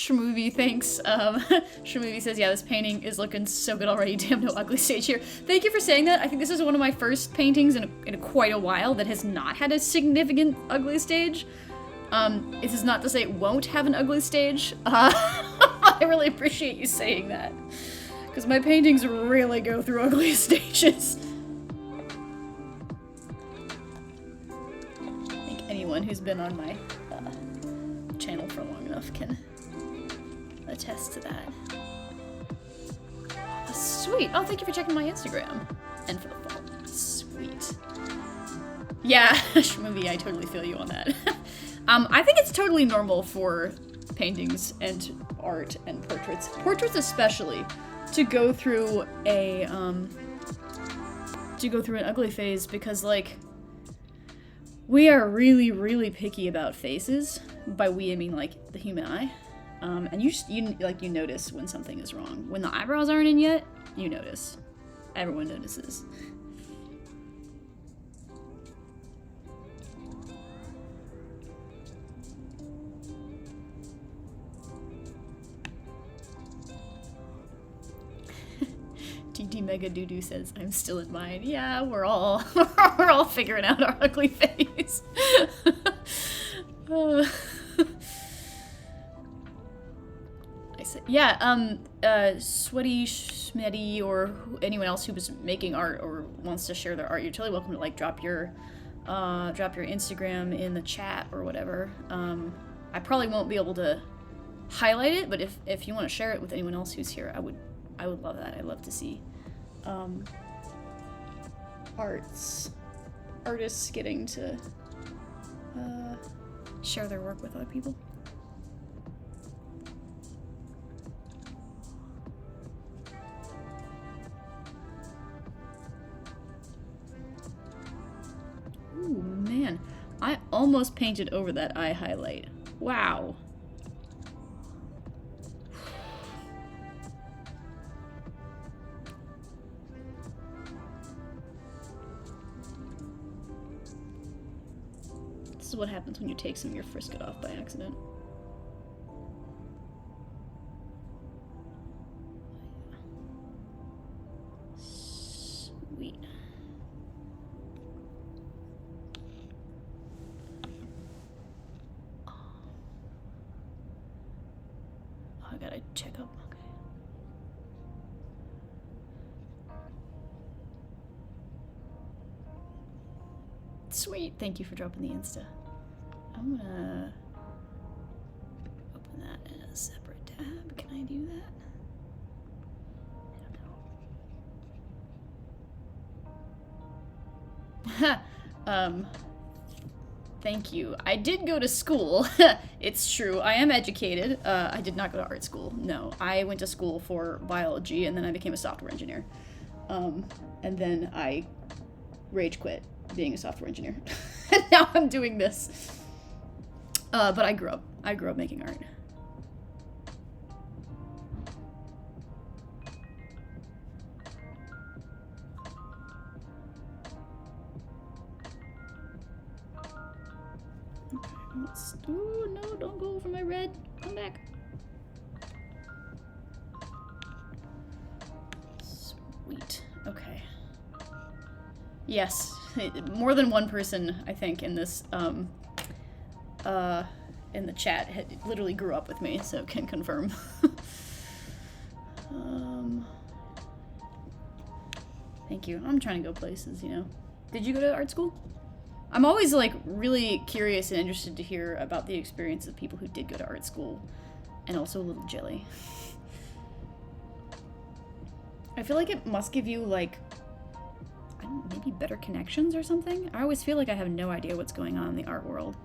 Shmovie thanks. Shmovie says, yeah, this painting is looking so good already. Damn, no ugly stage here. Thank you for saying that. I think this is one of my first paintings in quite a while that has not had a significant ugly stage. This is not to say it won't have an ugly stage. I really appreciate you saying that. Because my paintings really go through ugly stages. I think anyone who's been on my channel for long enough can attest to that. Oh, sweet. Oh, thank you for checking my Instagram. And for the follow. Sweet. Yeah, Shmovie, I totally feel you on that. I think it's totally normal for paintings and art and portraits especially, to go through an ugly phase, because like we are really, really picky about faces. By we, I mean like the human eye. And you notice when something is wrong. When the eyebrows aren't in yet, you notice. Everyone notices. TT Mega Doodoo says, I'm still in mine. Yeah, we're all figuring out our ugly face. I said, yeah, Sweaty Schmetty or anyone else who was making art or wants to share their art, you're totally welcome to like drop your Instagram in the chat or whatever. I probably won't be able to highlight it, but if you want to share it with anyone else who's here, I would love that. I'd love to see artists getting to share their work with other people. Ooh, man. I almost painted over that eye highlight. Wow. This is what happens when you take some of your frisket off by accident. Sweet. Oh, I gotta check up. Okay. Sweet. Thank you for dropping the Insta. I'm gonna open that in a separate tab. Can I do that? I don't know. Thank you. I did go to school. It's true. I am educated. I did not go to art school. No. I went to school for biology, and then I became a software engineer. And then I rage quit being a software engineer. And now I'm doing this. But I grew up making art. Ooh, no, don't go over my red. Come back. Sweet. Okay. Yes, more than one person, I think, in this, in the chat literally grew up with me, so can confirm. Thank you. I'm trying to go places, you know. Did you go to art school? I'm always, like, really curious and interested to hear about the experience of people who did go to art school, and also a little jelly. I feel like it must give you, like, I don't know, maybe better connections or something? I always feel like I have no idea what's going on in the art world.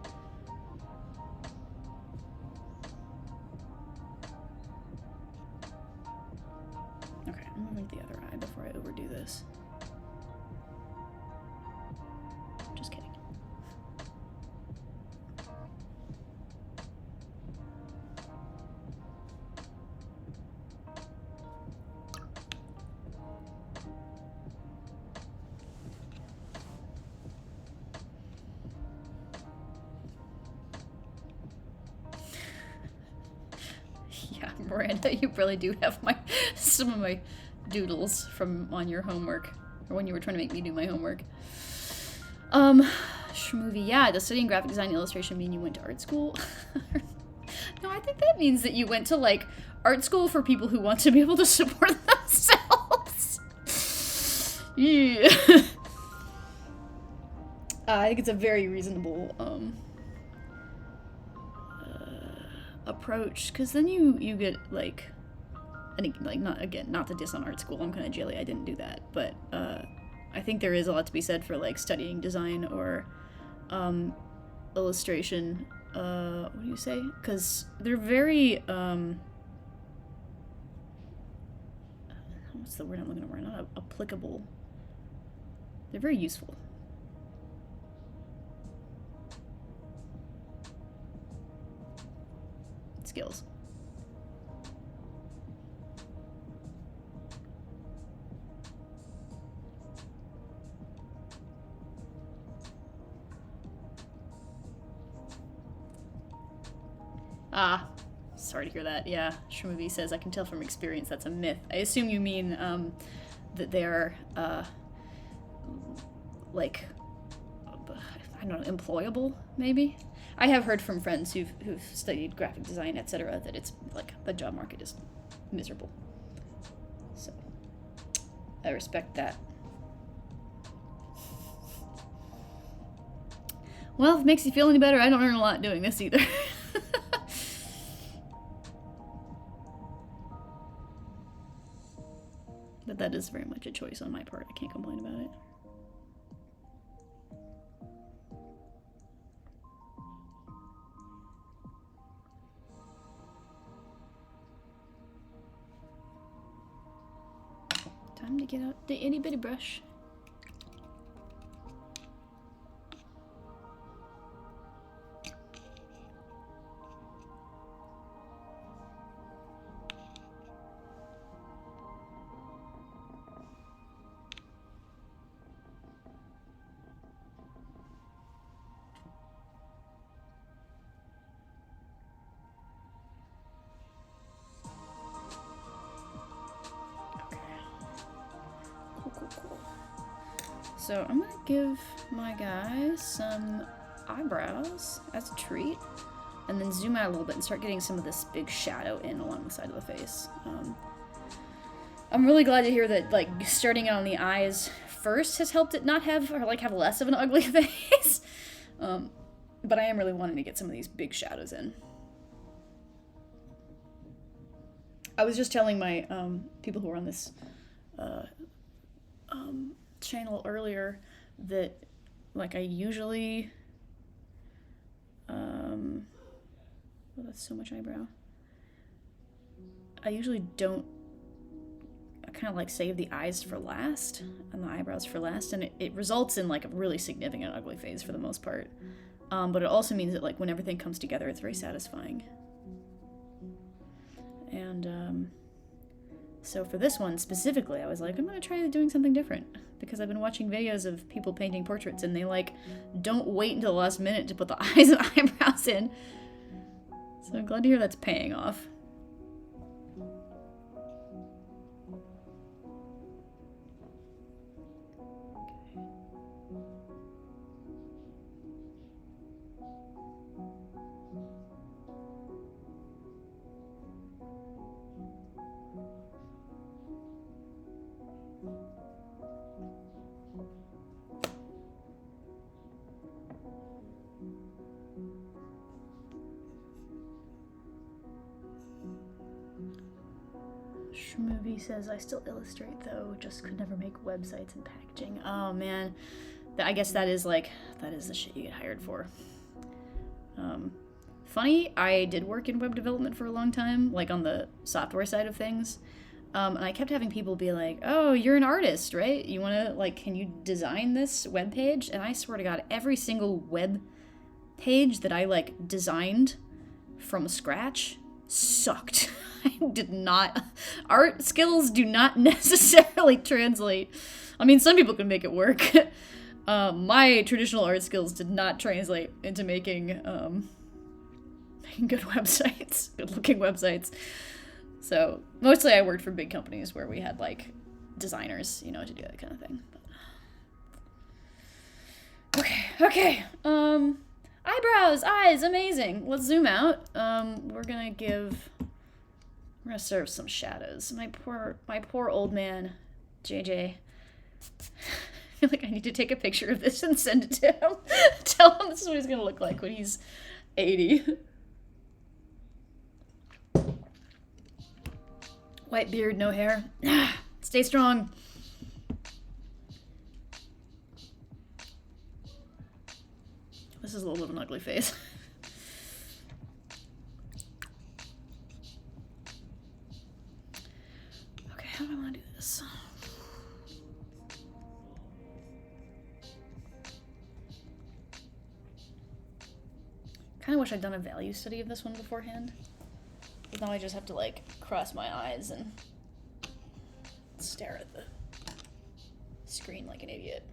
Okay, I'm gonna move the other eye before I overdo this. Just kidding. Miranda. You really do have some of my doodles from on your homework, or when you were trying to make me do my homework. Schmovie, yeah, does studying graphic design and illustration mean you went to art school? No, I think that means that you went to, like, art school for people who want to be able to support themselves. Yeah. I think it's a very reasonable, approach, because then you get, like, I think, like, not to diss on art school, I'm kind of jelly, I didn't do that, but, I think there is a lot to be said for, like, studying design or, illustration, what do you say? Because they're very, what's the word I'm looking for? Not applicable. They're very useful. Skills. Ah, sorry to hear that. Yeah, Shmuvi says, I can tell from experience that's a myth. I assume you mean that they're, like, I don't know, employable, maybe? I have heard from friends who've studied graphic design, etc., that it's, like, the job market is miserable. So, I respect that. Well, if it makes you feel any better, I don't earn a lot doing this either. But that is very much a choice on my part. I can't complain about it. Time to get out the itty bitty brush. So I'm gonna give my guy some eyebrows as a treat, and then zoom out a little bit and start getting some of this big shadow in along the side of the face. I'm really glad to hear that, like, starting out on the eyes first has helped it not have, or like have less of an ugly face. But I am really wanting to get some of these big shadows in. I was just telling my people who are on this channel earlier that, like, I usually oh, that's so much eyebrow. I usually don't, I kind of like save the eyes for last and the eyebrows for last, and it results in, like, a really significant ugly face for the most part. But it also means that, like, when everything comes together, it's very satisfying. And so for this one specifically, I was like, I'm gonna try doing something different, because I've been watching videos of people painting portraits and they, like, don't wait until the last minute to put the eyes and eyebrows in. So I'm glad to hear that's paying off. Movie says, I still illustrate though, just could never make websites and packaging. Oh man, I guess that is the shit you get hired for. Funny, I did work in web development for a long time, like on the software side of things, and I kept having people be like, oh, you're an artist, right? You wanna, like, can you design this web page? And I swear to God, every single web page that I, like, designed from scratch sucked. I did not. Art skills do not necessarily translate. I mean, some people can make it work. My traditional art skills did not translate into making good websites, good-looking websites. So mostly I worked for big companies where we had like designers, you know, to do that kind of thing. But... Okay. Eyebrows, eyes, amazing. Let's zoom out. We're gonna serve some shadows. My poor old man, JJ. I feel like I need to take a picture of this and send it to him. Tell him this is what he's gonna look like when he's 80. White beard, no hair. Stay strong. This is a little bit of an ugly face. Okay, how do I want to do this? Kind of wish I'd done a value study of this one beforehand. But now I just have to like cross my eyes and stare at the screen like an idiot.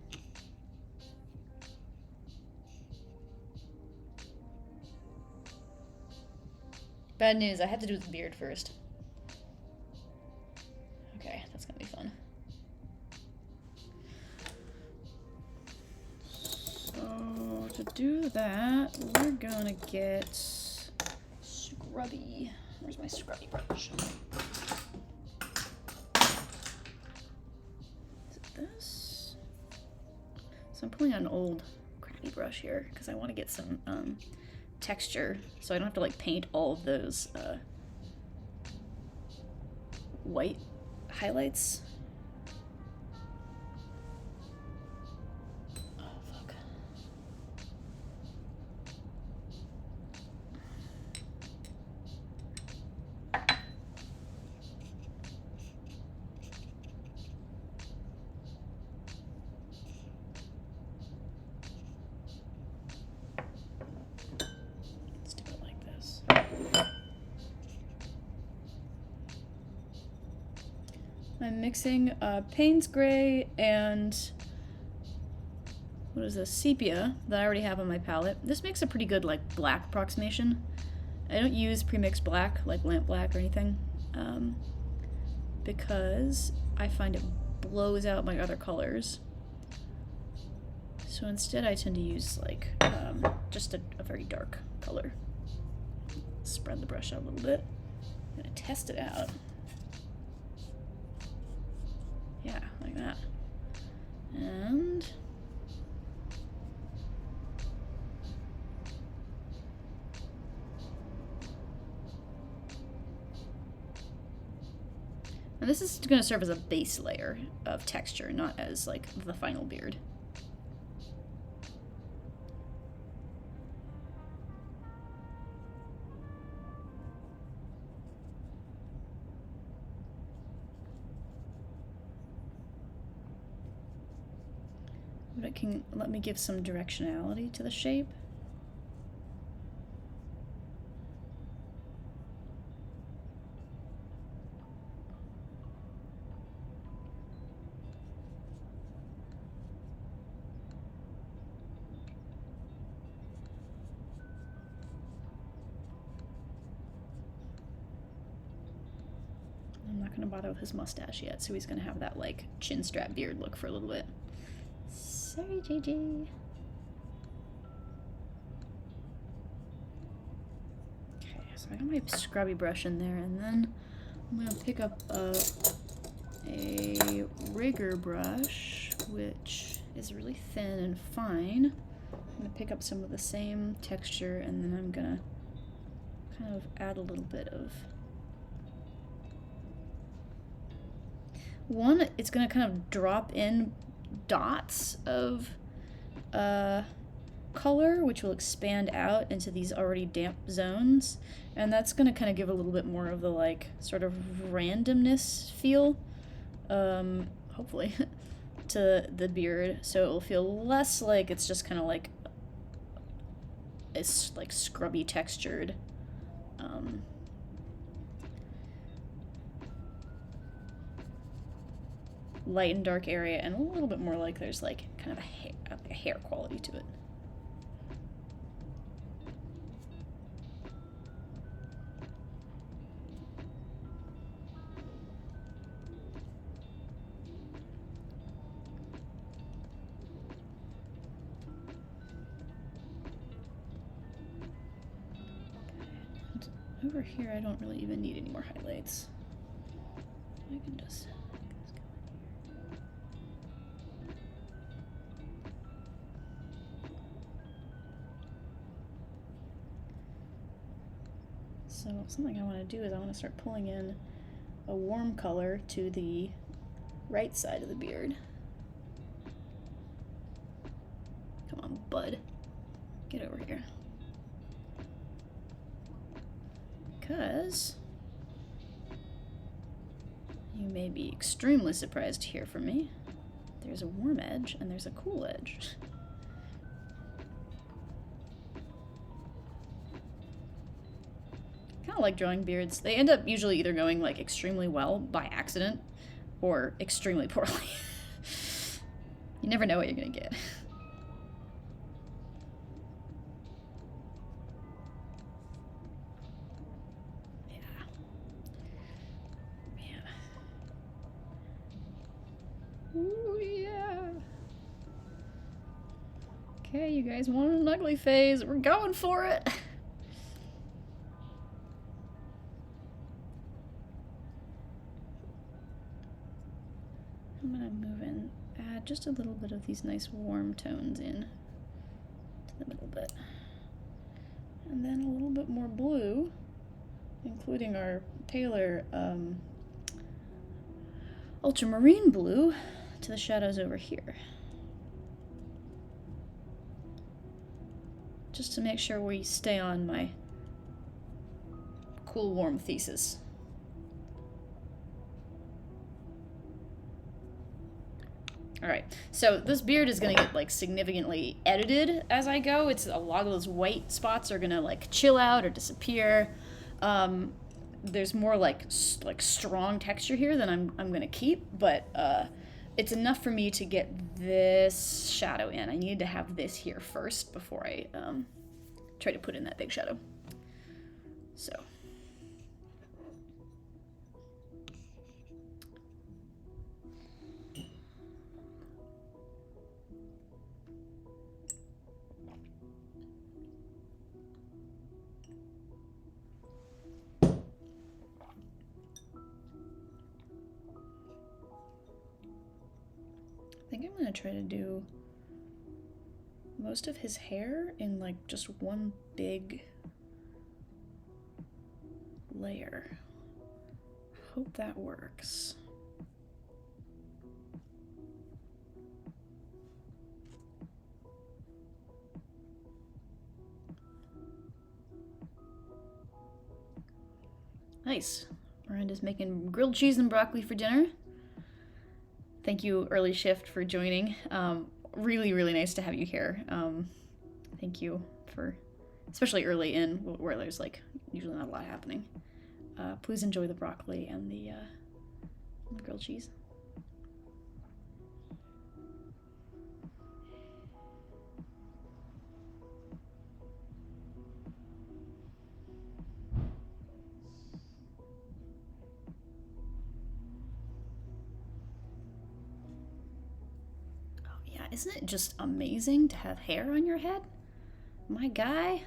Bad news, I had to do the beard first. Okay, that's gonna be fun. So, to do that, we're gonna get scrubby. Where's my scrubby brush? Is it this? So I'm pulling out an old crappy brush here because I want to get some texture, so I don't have to like paint all of those white highlights. Oh fuck. Let's do it like this. I'm mixing Payne's Gray and what is this? Sepia that I already have on my palette. This makes a pretty good like black approximation. I don't use pre-mixed black like lamp black or anything because I find it blows out my other colors. So instead I tend to use like just a very dark color. Spread the brush out a little bit. I'm gonna test it out. Yeah, like that. And this is going to serve as a base layer of texture, not as like the final beard. But it can let me give some directionality to the shape. I'm not gonna bother with his mustache yet, so he's gonna have that like chin strap beard look for a little bit. Sorry, JJ. Okay, so I got my scrubby brush in there, and then I'm gonna pick up a rigger brush, which is really thin and fine. I'm gonna pick up some of the same texture, and then I'm gonna kind of add a little bit of one. It's gonna kind of drop in dots of color, which will expand out into these already damp zones, and that's going to kind of give a little bit more of the like sort of randomness feel, hopefully, to the beard, so it will feel less like it's just kind of like it's like scrubby textured light and dark area, and a little bit more like there's like kind of a hair quality to it. over here I don't really even need any more highlights. I can just... So something I want to do is I want to start pulling in a warm color to the right side of the beard. Come on, bud. Get over here. Because you may be extremely surprised to hear from me. There's a warm edge and there's a cool edge. Kind of like drawing beards. They end up usually either going like extremely well by accident or extremely poorly. You never know what you're gonna get. Yeah. Man. Ooh, yeah. Okay, you guys want an ugly phase. We're going for it. I'm gonna move in, add just a little bit of these nice warm tones in to the middle bit. And then a little bit more blue, including our paler ultramarine blue to the shadows over here. Just to make sure we stay on my cool warm thesis. Alright, so this beard is gonna get like significantly edited as I go. It's a lot of those white spots are gonna like chill out or disappear. There's more like strong texture here than I'm gonna keep, but it's enough for me to get this shadow in. I needed to have this here first before I try to put in that big shadow. So. I think I'm gonna try to do most of his hair in like just one big layer. Hope that works. Nice. Miranda's making grilled cheese and broccoli for dinner. Thank you, Early Shift, for joining. Really, really nice to have you here. Thank you for, especially early in, where there's like usually not a lot happening. Please enjoy the broccoli and the grilled cheese. Isn't it just amazing to have hair on your head? My guy.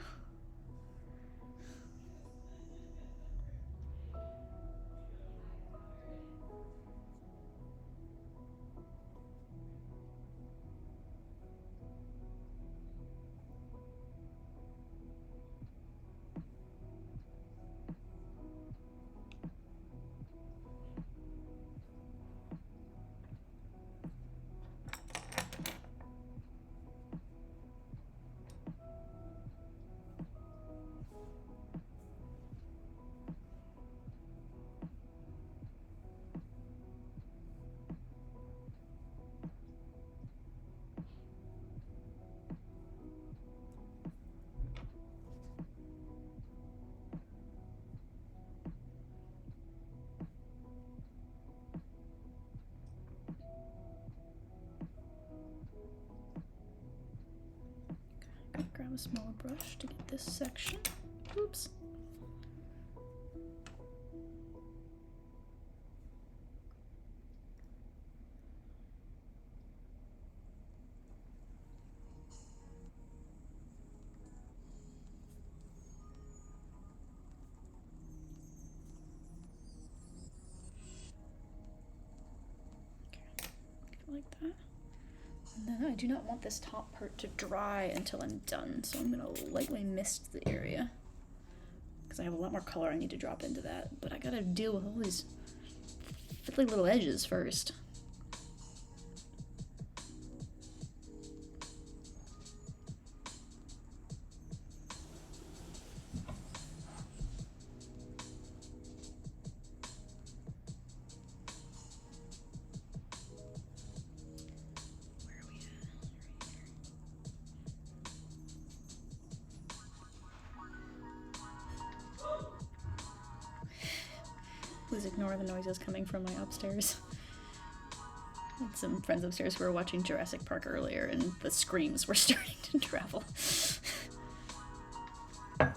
Grab a smaller brush to get this section. Oops. like that. And then I do not want this top part to dry until I'm done, so I'm gonna lightly mist the area. Because I have a lot more color I need to drop into that, but I gotta deal with all these fiddly little edges first. Please ignore the noises coming from my upstairs. I had some friends upstairs who were watching Jurassic Park earlier, and the screams were starting to travel. Okay,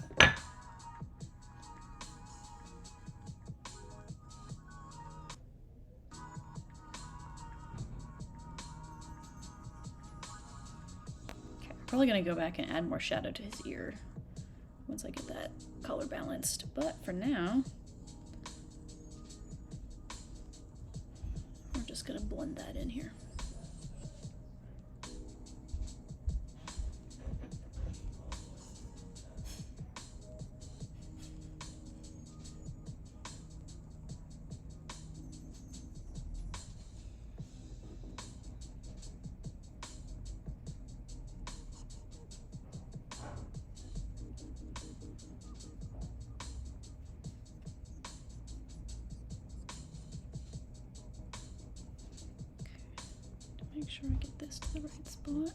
I'm probably gonna go back and add more shadow to his ear once I get that color balanced, but for now, just gonna blend that in here. Make sure I get this to the right spot.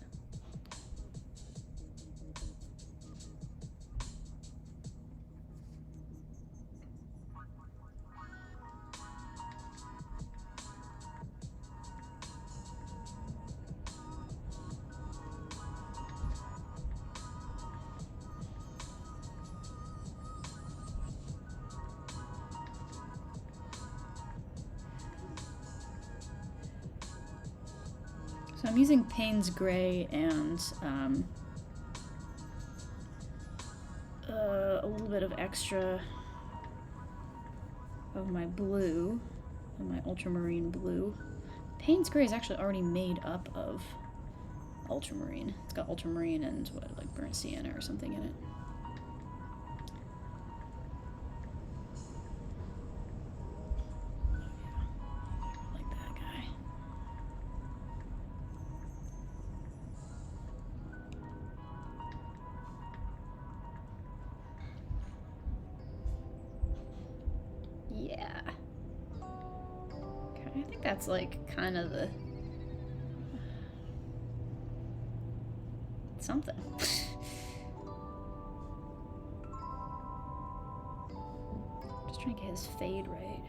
So I'm using Payne's Gray and a little bit of extra of my blue, of my ultramarine blue. Payne's Gray is actually already made up of ultramarine. It's got ultramarine and what, like burnt sienna or something in it. Yeah. Okay, I think that's like kind of the something. Just trying to get his fade right.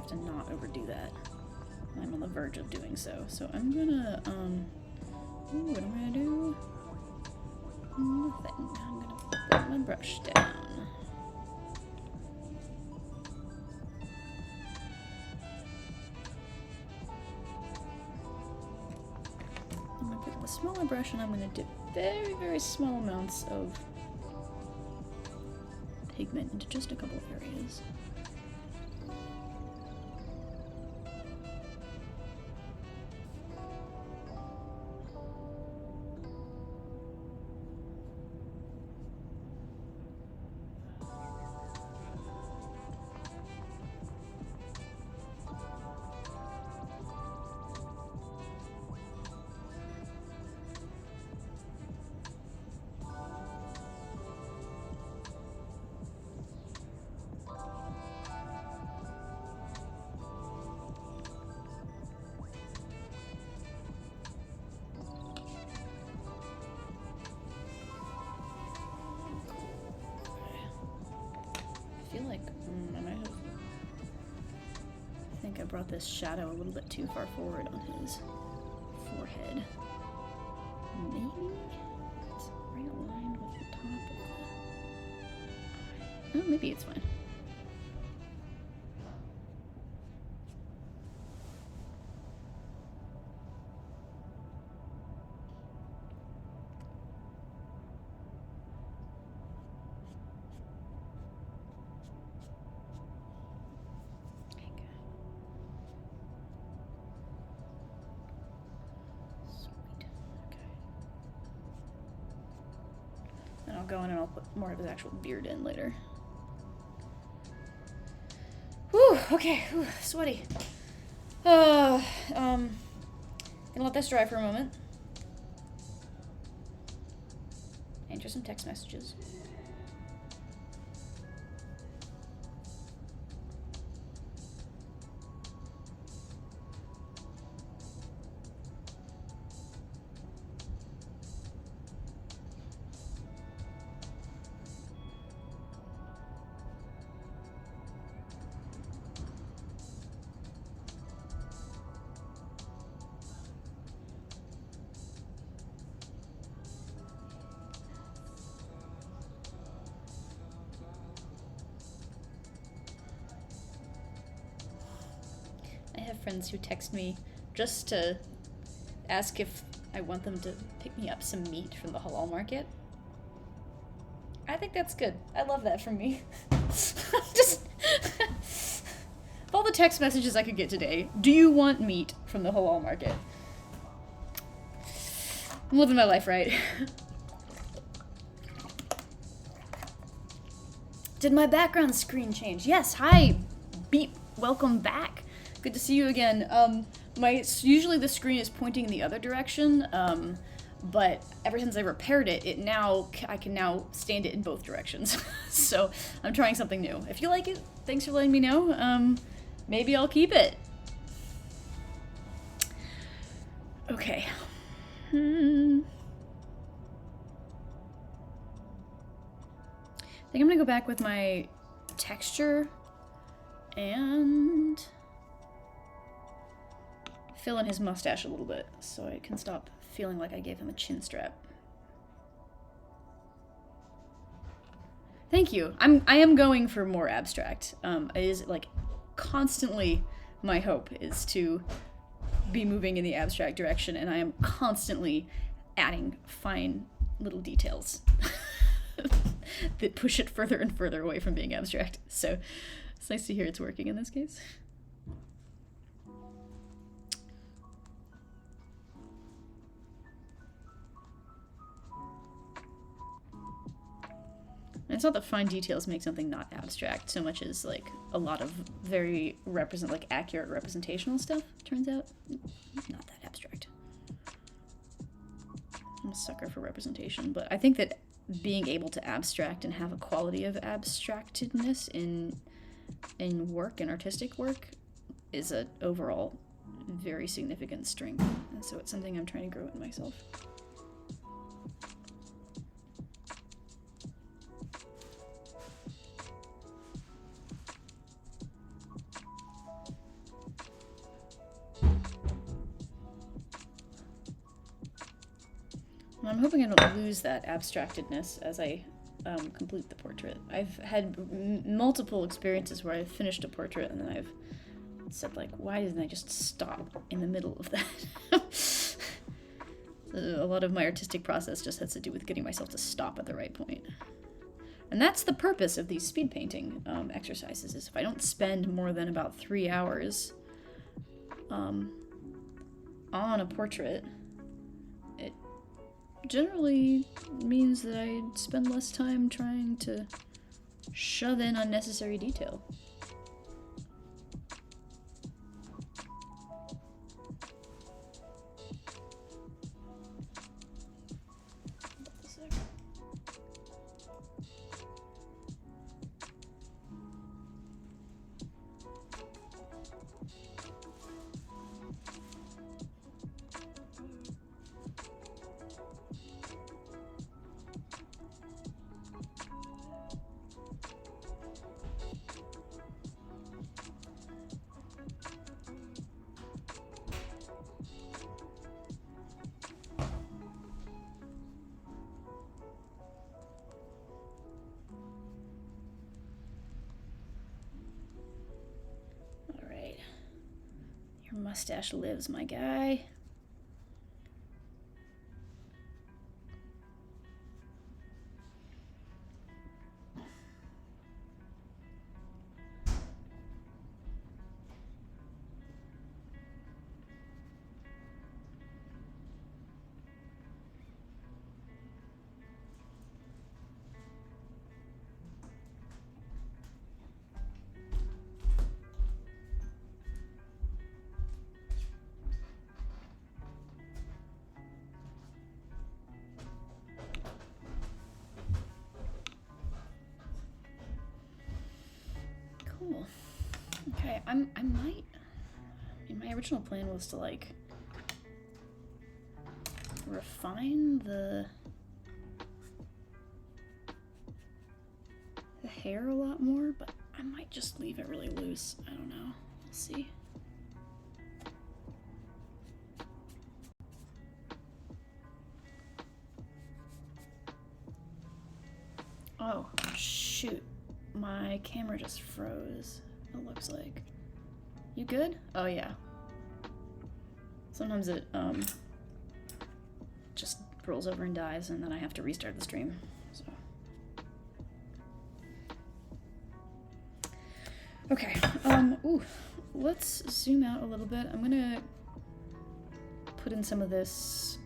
To not overdo that. I'm on the verge of doing so. So I'm gonna, what am I gonna do? Nothing. I'm gonna put my brush down. I'm gonna pick up a smaller brush and I'm gonna dip very, very small amounts of pigment into just a couple of areas. think I brought this shadow a little bit too far forward on his forehead. Maybe it's right aligned with the top of the... Oh, maybe it's fine. I'll go in and I'll put more of his actual beard in later. Whew, okay, whew, sweaty. Gonna let this dry for a moment. Enter some text messages. Friends who text me just to ask if I want them to pick me up some meat from the halal market. I think that's good. I love that from me. Just of all the text messages I could get today, do you want meat from the halal market? I'm living my life right. Did my background screen change? Yes, hi, Beep, welcome back. Good to see you again. Usually the screen is pointing in the other direction, but ever since I repaired it, I can now stand it in both directions. So I'm trying something new. If you like it, thanks for letting me know. Maybe I'll keep it. Okay. I think I'm gonna go back with my texture and fill in his mustache a little bit so I can stop feeling like I gave him a chin strap. Thank you. I am going for more abstract. It is like constantly my hope is to be moving in the abstract direction, and I am constantly adding fine little details that push it further and further away from being abstract. So it's nice to hear it's working in this case. And it's not that fine details make something not abstract so much as like a lot of very accurate representational stuff turns out not that abstract. I'm a sucker for representation, but I think that being able to abstract and have a quality of abstractedness in work and artistic work is an overall very significant strength, and so it's something I'm trying to grow in myself. I'm hoping I don't lose that abstractedness as I complete the portrait. I've had multiple experiences where I've finished a portrait and then I've said, like, why didn't I just stop in the middle of that? A lot of my artistic process just has to do with getting myself to stop at the right point. And that's the purpose of these speed painting exercises, is if I don't spend more than about 3 hours on a portrait, it generally means that I spend less time trying to shove in unnecessary detail. mustache lives, my guy. Cool. Okay, I might. I mean, my original plan was to like refine the hair a lot more, but I might just leave it really loose. I don't know. We'll see. Oh, shoot. My camera just froze, it looks like. You good? Oh, yeah. Sometimes it, just rolls over and dies, and then I have to restart the stream, so. Okay, ooh, let's zoom out a little bit. I'm gonna put in some of this,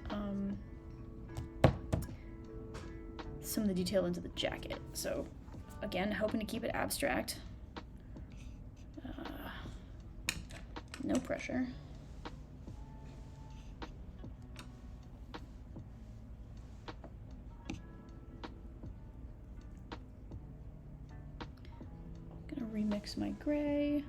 some of the detail into the jacket. So, again, hoping to keep it abstract. No pressure. Gonna remix my gray.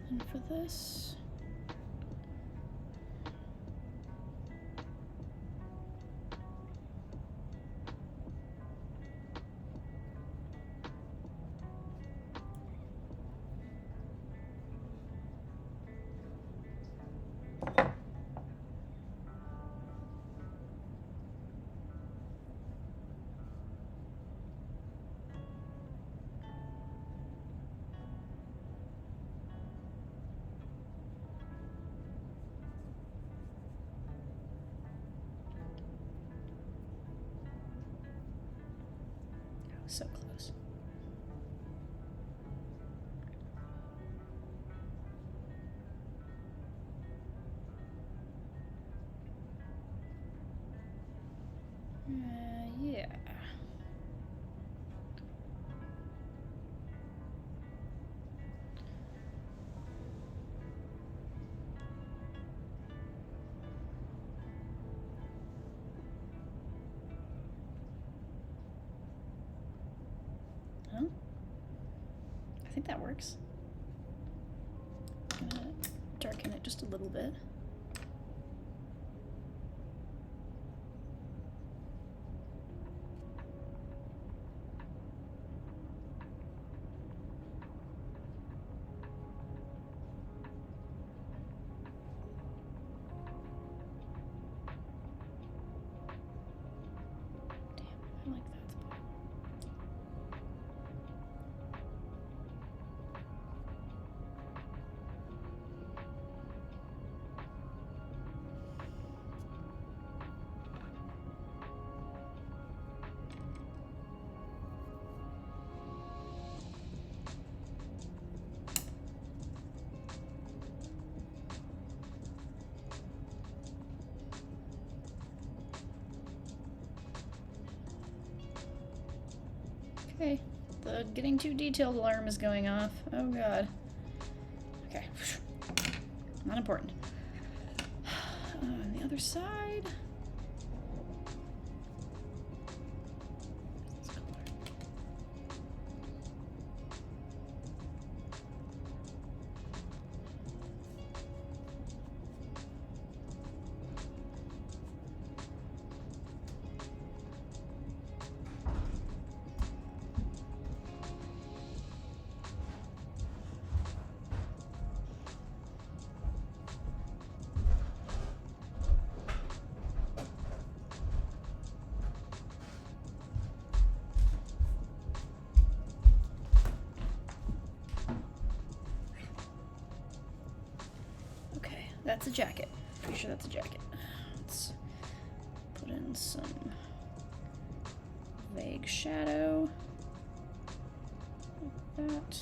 And for this, so close. Yeah. Huh? I think that works. I'm gonna darken it just a little bit. I like that spot. Okay, the getting too detailed alarm is going off. Oh god. Okay. Not important. On the other side. That's a jacket. Pretty sure that's a jacket. Let's put in some vague shadow. Like that.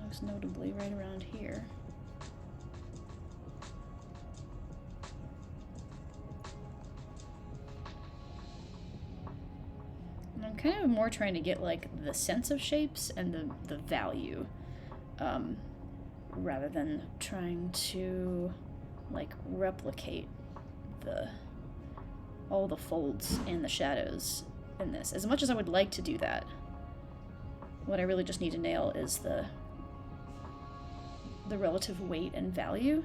Most notably right around here. And I'm kind of more trying to get like the sense of shapes and the value, rather than trying to like replicate all the folds and the shadows in this. As much as I would like to do that, what I really just need to nail is the relative weight and value.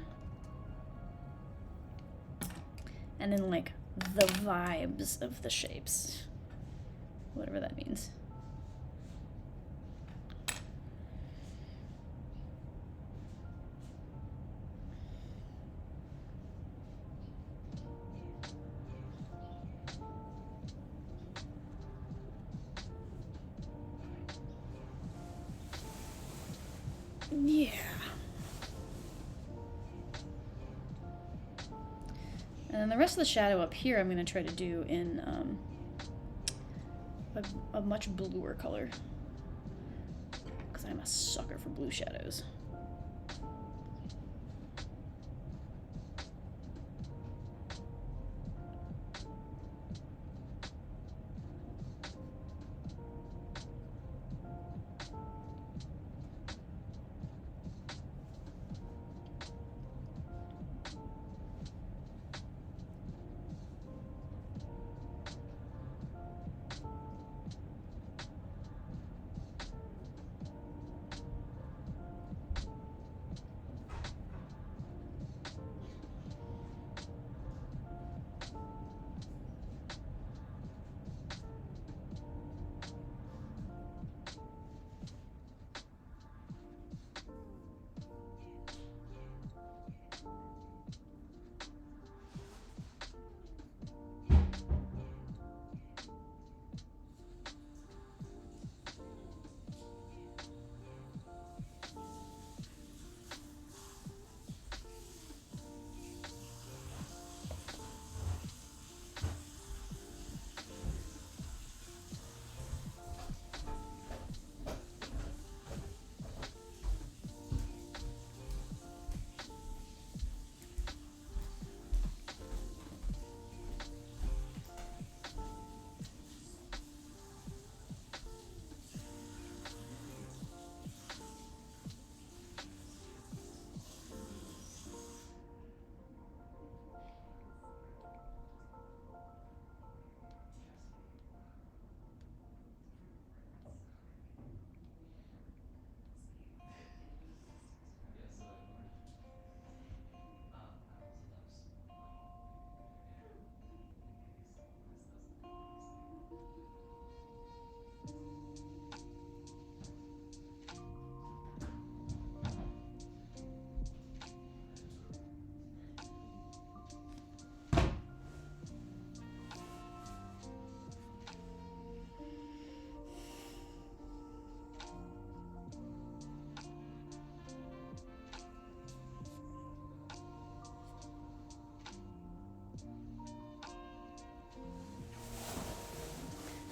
And then like the vibes of the shapes. Whatever that means. Yeah. And then the rest of the shadow up here I'm going to try to do in a much bluer color. Because I'm a sucker for blue shadows.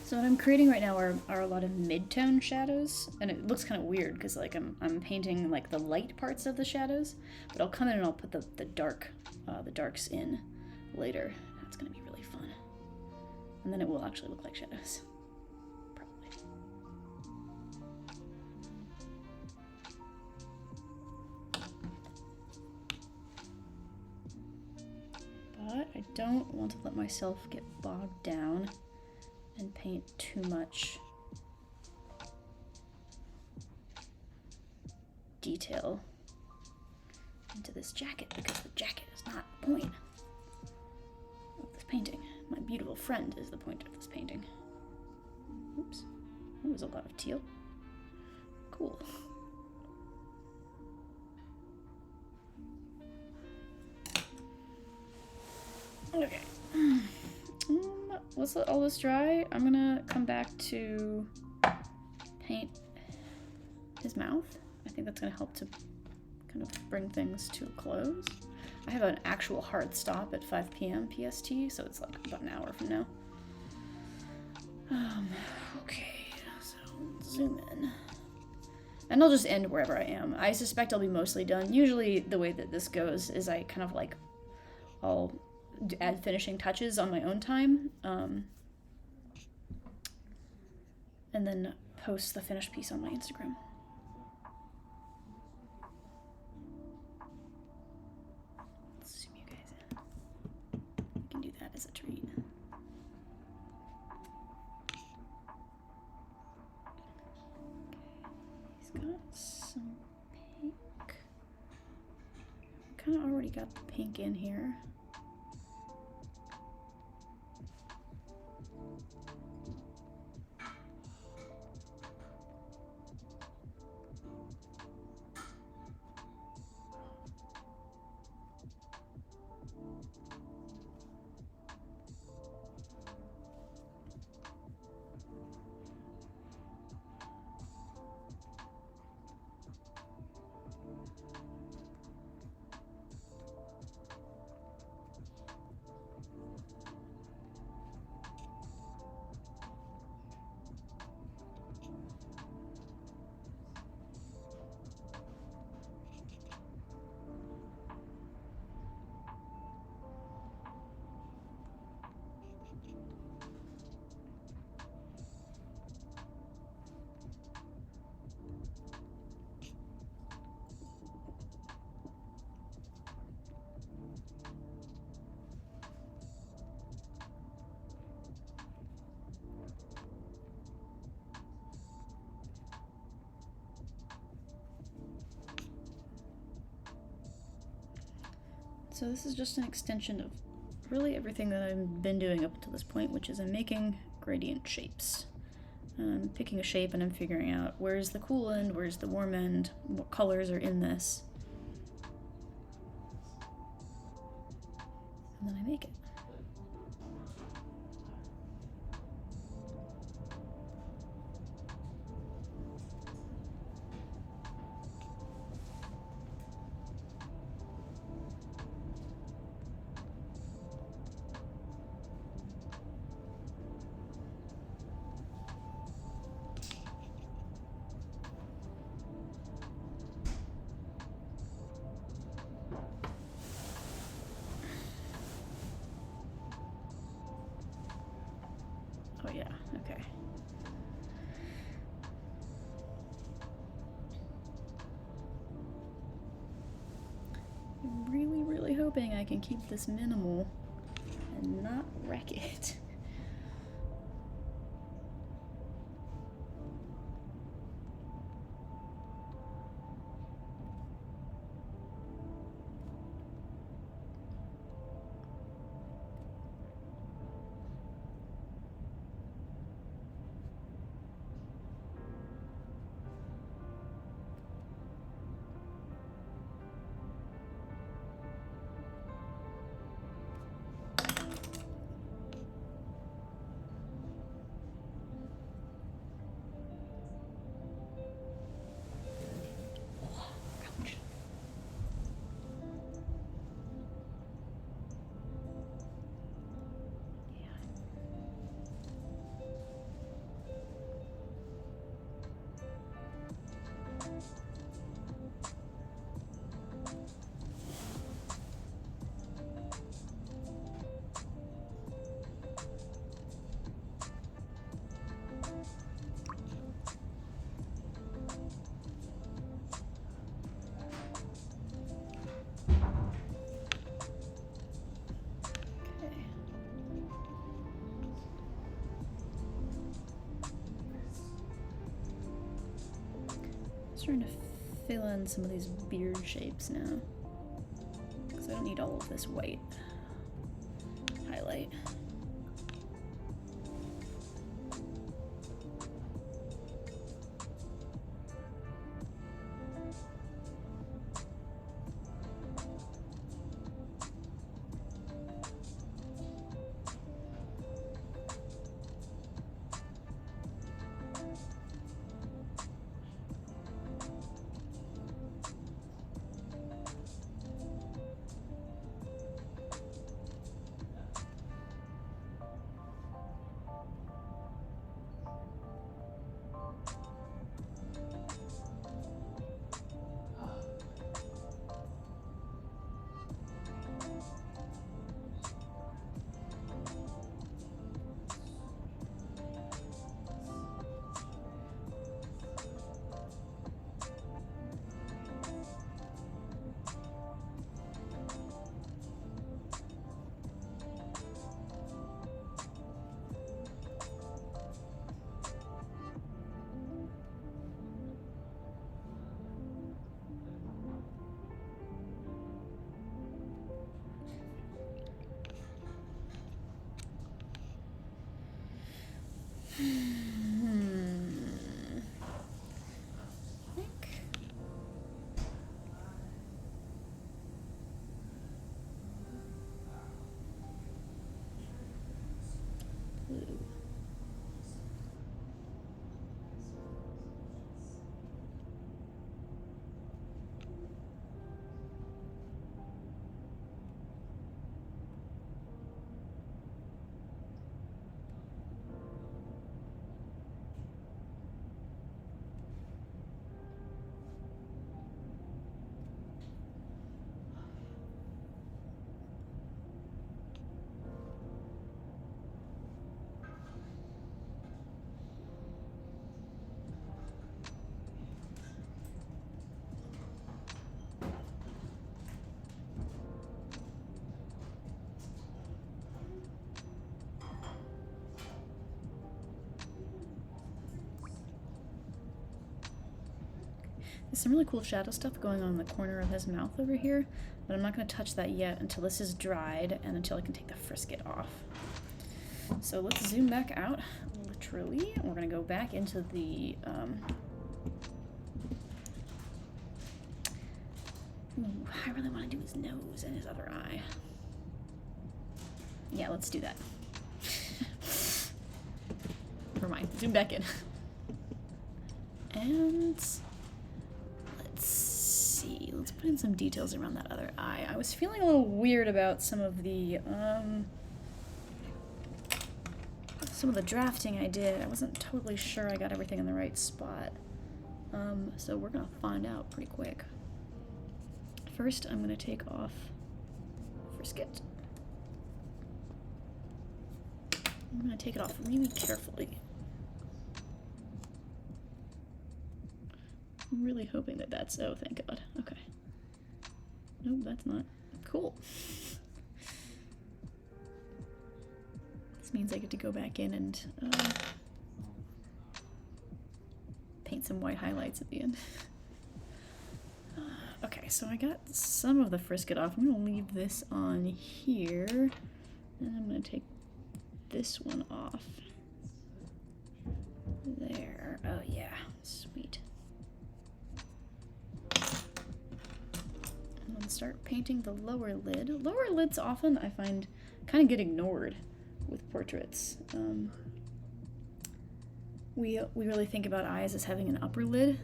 So what I'm creating right now are a lot of mid-tone shadows, and it looks kind of weird because like I'm painting like the light parts of the shadows, but I'll come in and I'll put the darks in later. That's gonna be really fun, and then it will actually look like shadows, probably. But I don't want to let myself get bogged down and paint too much detail into this jacket, because the jacket is not the point of this painting. My beautiful friend is the point of this painting. Oops, that was a lot of teal. Cool. Okay. Let's let all this dry. I'm gonna come back to paint his mouth. I think that's going to help to kind of bring things to a close. I have an actual hard stop at 5 p.m. PST, so it's like about an hour from now. Okay, so zoom in. And I'll just end wherever I am. I suspect I'll be mostly done. Usually the way that this goes is I kind of like, I'll add finishing touches on my own time, and then post the finished piece on my Instagram. Let's zoom you guys in. We can do that as a treat. He's got some pink. Kind of already got the pink in here. So this is just an extension of really everything that I've been doing up until this point, which is I'm making gradient shapes. I'm picking a shape and I'm figuring out where's the cool end, where's the warm end, what colors are in this. And then I make it. Oh yeah, okay. I'm really, really hoping I can keep this minimal and not wreck it. Trying to fill in some of these beard shapes now, because I don't need all of this white highlight. Think. Blue. There's some really cool shadow stuff going on in the corner of his mouth over here, but I'm not going to touch that yet until this is dried and until I can take the frisket off. So let's zoom back out, literally. We're going to go back into the... Ooh, I really want to do his nose and his other eye. Yeah, let's do that. Never mind, zoom back in. And... let's put in some details around that other eye. I was feeling a little weird about some of the drafting I did. I wasn't totally sure I got everything in the right spot. So we're gonna find out pretty quick. First, I'm gonna take off frisket. I'm gonna take it off really carefully. I'm really hoping that that's... oh, thank God. Okay. Nope, that's not. Cool. This means I get to go back in and paint some white highlights at the end. Okay, so I got some of the frisket off. I'm going to leave this on here. And I'm going to take this one off. There. Oh, yeah. Sweet. Start painting the lower lid. Lower lids often, I find, kind of get ignored with portraits. We really think about eyes as having an upper lid.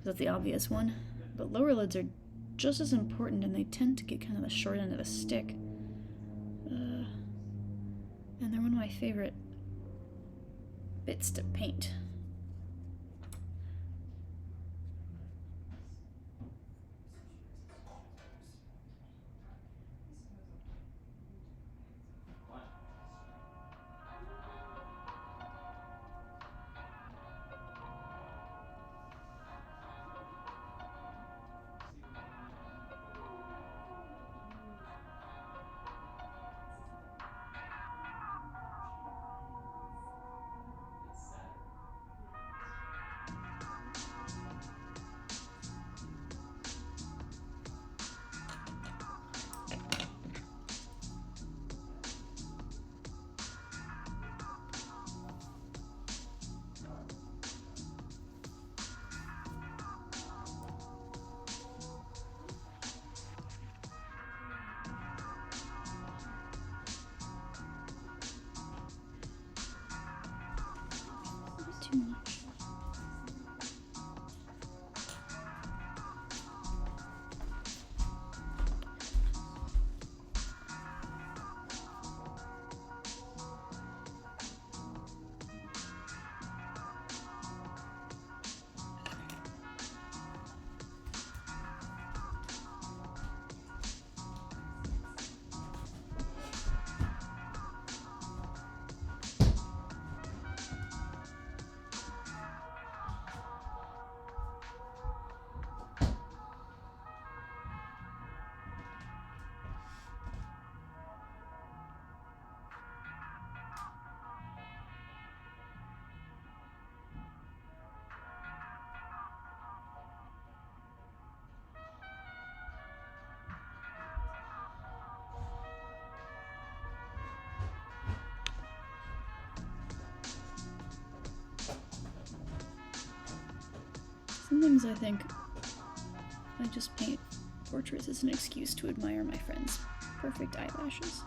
That's the obvious one. But lower lids are just as important, and they tend to get kind of the short end of the stick. And they're one of my favorite bits to paint. Too much. Sometimes I think I just paint portraits as an excuse to admire my friends' perfect eyelashes.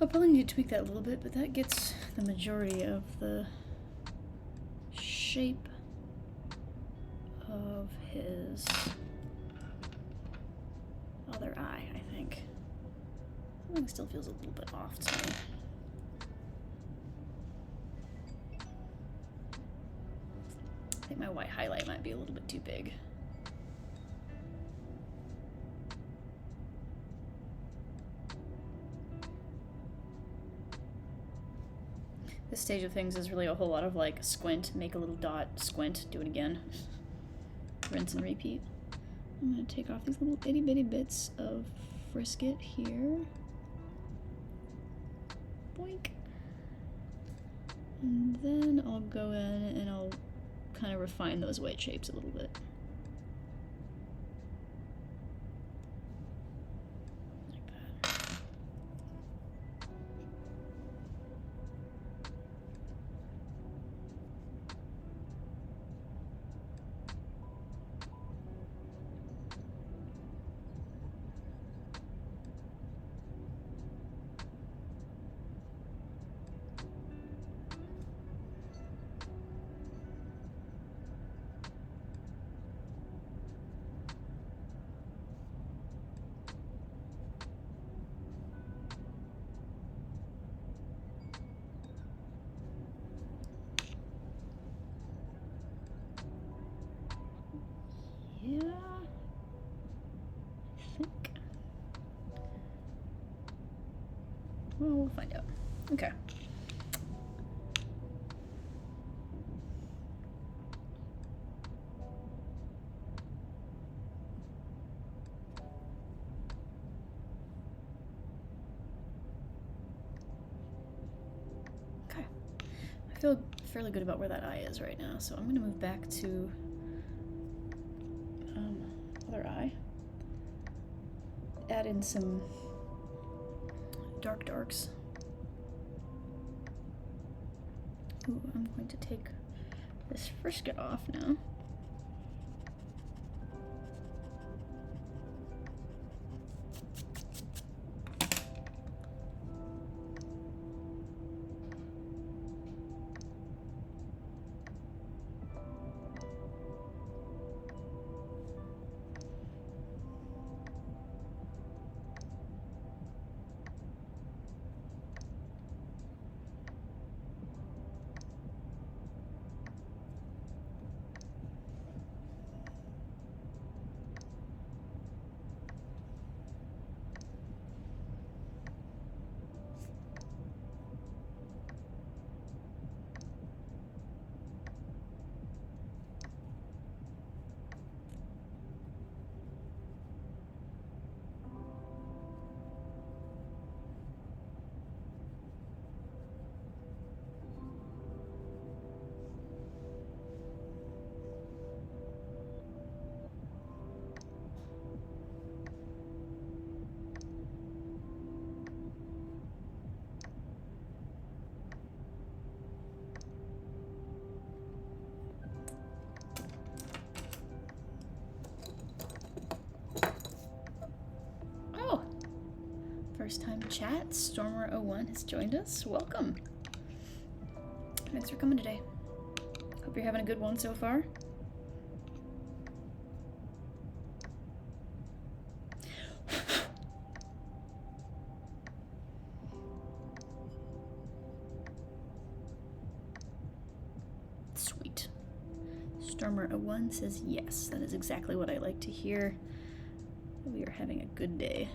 I'll probably need to tweak that a little bit, but that gets the majority of the shape of his other eye, I think. Something still feels a little bit off to me. I think my white highlight might be a little bit too big. This stage of things is really a whole lot of like squint, make a little dot, squint, do it again. Rinse and repeat. I'm gonna take off these little itty bitty bits of frisket here. Boink. And then I'll go in and I'll kind of refine those white shapes a little bit. Yeah, I think. Well, we'll find out. Okay. Okay. I feel fairly good about where that eye is right now, so I'm gonna move back to other eye. Add in some darks. Ooh, I'm going to take this frisket off now. First time chat, Stormer01 has joined us. Welcome. Thanks for coming today. Hope you're having a good one so far. Sweet. Stormer01 says yes. That is exactly what I like to hear. We are having a good day.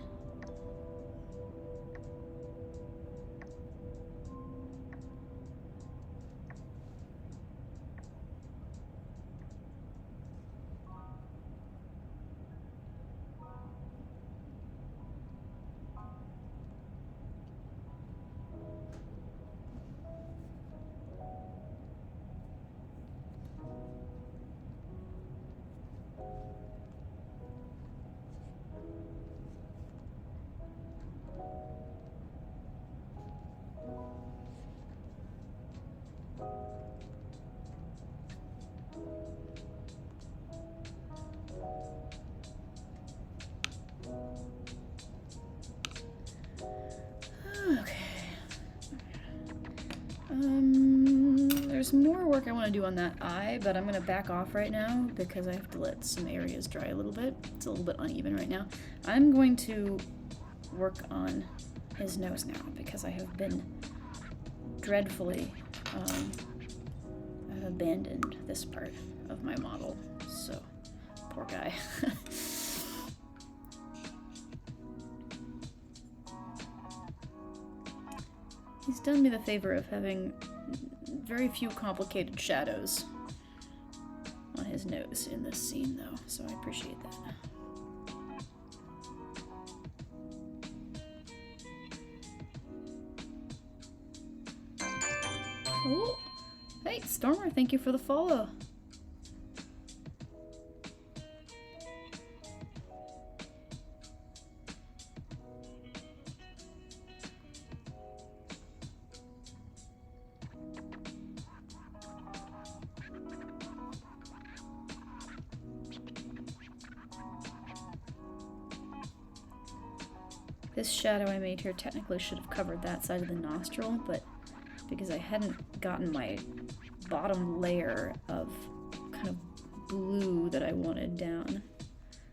There's more work I want to do on that eye, but I'm going to back off right now because I have to let some areas dry a little bit. It's a little bit uneven right now. I'm going to work on his nose now because I have been dreadfully I've abandoned this part of my model, so poor guy. He's done me the favor of having very few complicated shadows on his nose in this scene, though, so I appreciate that. Oh, hey, Stormer, thank you for the follow. This shadow I made here technically should have covered that side of the nostril, but because I hadn't gotten my bottom layer of kind of blue that I wanted down,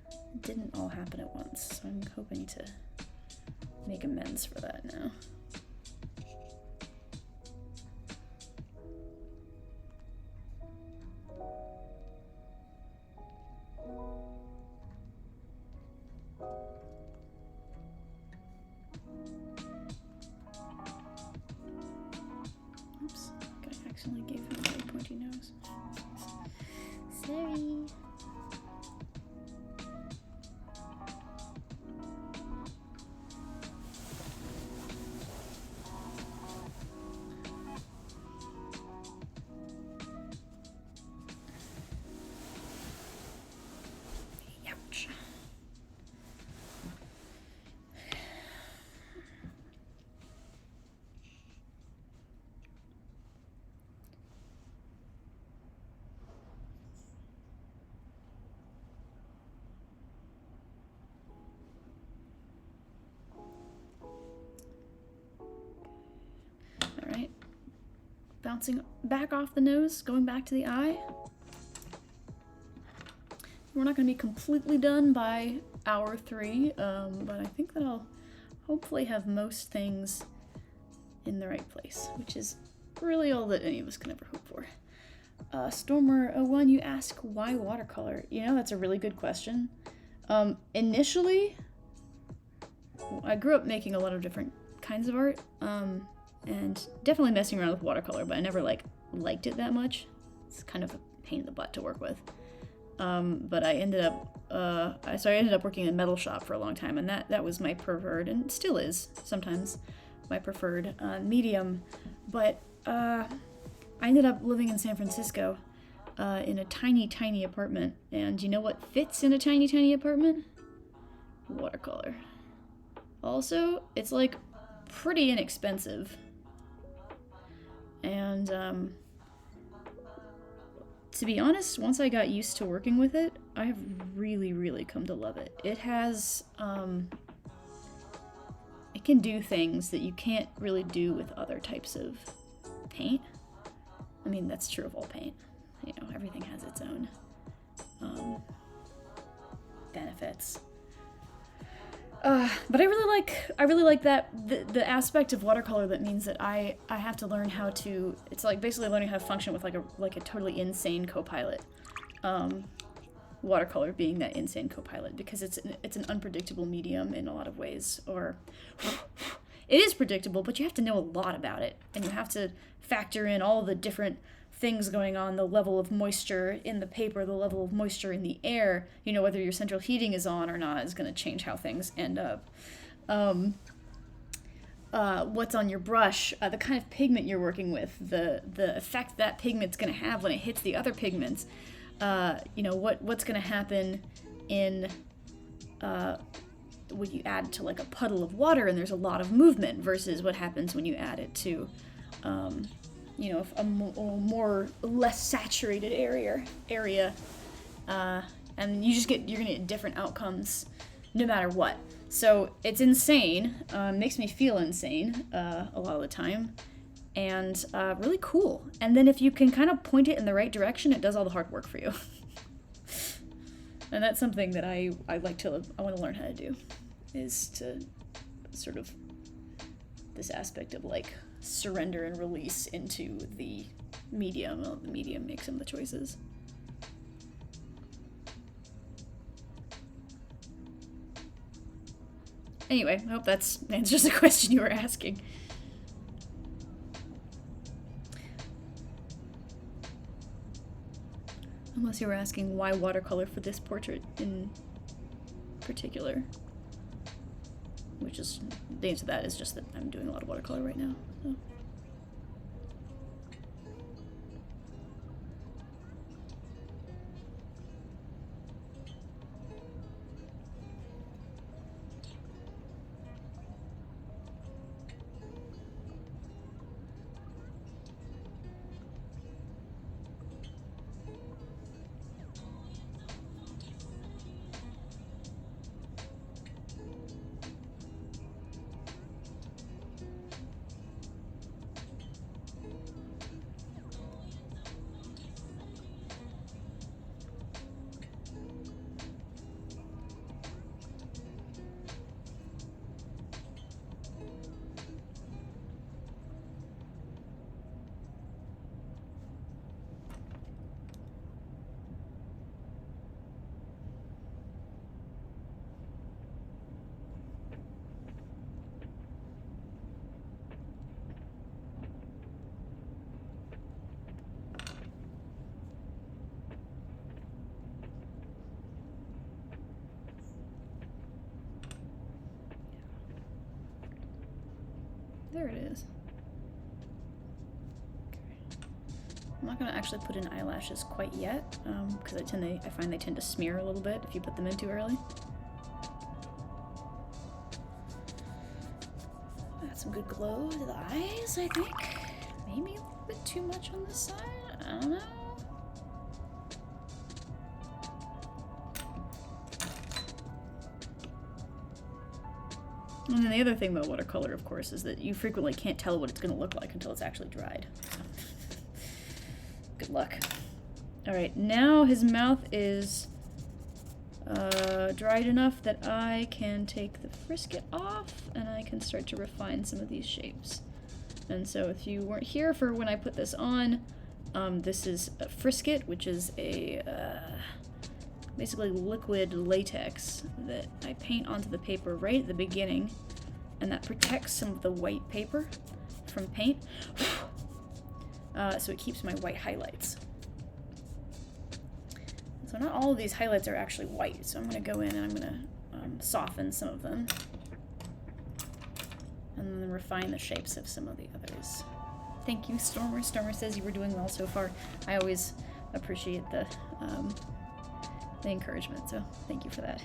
it didn't all happen at once, so I'm hoping to make amends for that now. Oops, I accidentally gave him a very pointy nose. Sorry. Ouch. Alright, bouncing back off the nose, going back to the eye. We're not going to be completely done by hour 3, but I think that I'll hopefully have most things in the right place, which is really all that any of us can ever hope for. Stormer01, you ask why watercolor? You know, that's a really good question. Initially, I grew up making a lot of different kinds of art, and definitely messing around with watercolor, but I never liked it that much. It's kind of a pain in the butt to work with. But I ended up, I ended up working in a metal shop for a long time, and that was my preferred, and still is sometimes my preferred medium. But I ended up living in San Francisco in a tiny, tiny apartment, and you know what fits in a tiny, tiny apartment? Watercolor. Also, it's like pretty inexpensive. And to be honest, once I got used to working with it, I have really, really come to love it. It has, it it can do things that you can't really do with other types of paint. I mean, that's true of all paint. You know, everything has its own benefits. But I really like that the aspect of watercolor that means that I have to learn how to. It's like basically learning how to function with like a totally insane co-pilot. Watercolor being that insane co-pilot, because it's an unpredictable medium in a lot of ways, or it is predictable, but you have to know a lot about it, and you have to factor in all the different things going on, the level of moisture in the paper, the level of moisture in the air, you know, whether your central heating is on or not is going to change how things end up. What's on your brush, the kind of pigment you're working with, the effect that pigment's going to have when it hits the other pigments. You know, what's going to happen in when you add to like a puddle of water and there's a lot of movement versus what happens when you add it to, you know, a less saturated area, and you're gonna get different outcomes no matter what. So it's insane, makes me feel insane a lot of the time, and really cool. And then if you can kind of point it in the right direction, it does all the hard work for you. And that's something that I want to learn how to do, is to sort of this aspect of like surrender and release into the medium. The medium makes some of the choices. Anyway, I hope that answers the question you were asking. Unless you were asking why watercolor for this portrait in particular. Which is, the answer to that is just that I'm doing a lot of watercolor right now. So. There it is. Okay. I'm not gonna actually put in eyelashes quite yet, because I find they tend to smear a little bit if you put them in too early. Got some good glow to the eyes, I think. Maybe a little bit too much on this side. I don't know. And then the other thing about watercolor, of course, is that you frequently can't tell what it's going to look like until it's actually dried. Good luck. Alright, now his mouth is dried enough that I can take the frisket off and I can start to refine some of these shapes. And so if you weren't here for when I put this on, this is a frisket, which is a basically liquid latex that I paint onto the paper right at the beginning, and that protects some of the white paper from paint, so it keeps my white highlights. So not all of these highlights are actually white, so I'm going to go in and I'm going to soften some of them, and then refine the shapes of some of the others. Thank you, Stormer. Stormer says you were doing well so far. I always appreciate the encouragement, so thank you for that.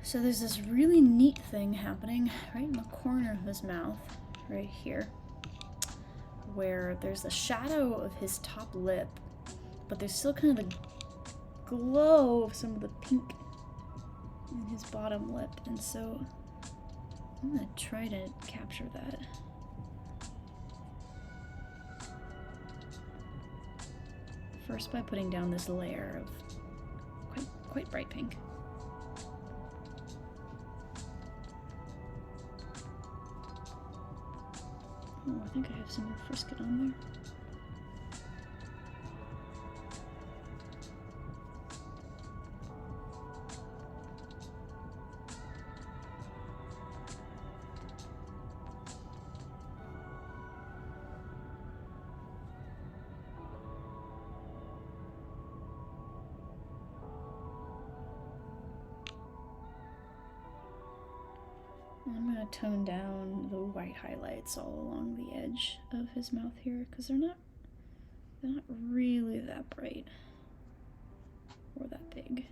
So there's this really neat thing happening right in the corner of his mouth, right here, where there's a shadow of his top lip, but there's still kind of the glow of some of the pink in his bottom lip, and so I'm gonna try to capture that. First by putting down this layer of quite bright pink. Oh, I think I have some more frisket on there. I'm going to tone down the white highlights all along the edge of his mouth here, because they're not really that bright or that big.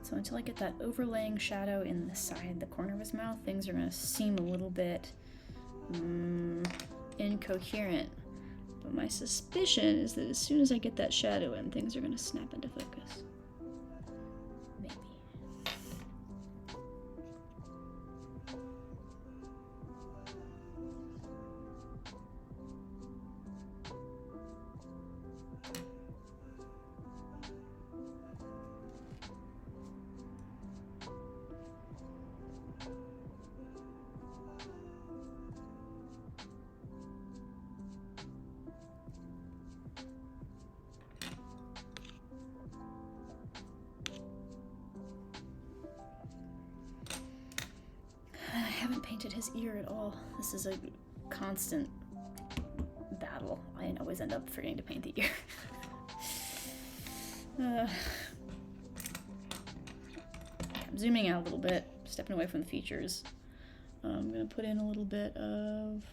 So until I get that overlaying shadow in the side, the corner of his mouth, things are going to seem a little bit incoherent. But my suspicion is that as soon as I get that shadow in, things are going to snap into focus. Maybe. I haven't painted his ear at all. This is a constant battle. I always end up forgetting to paint the ear. I'm zooming out a little bit, stepping away from the features. I'm gonna put in a little bit of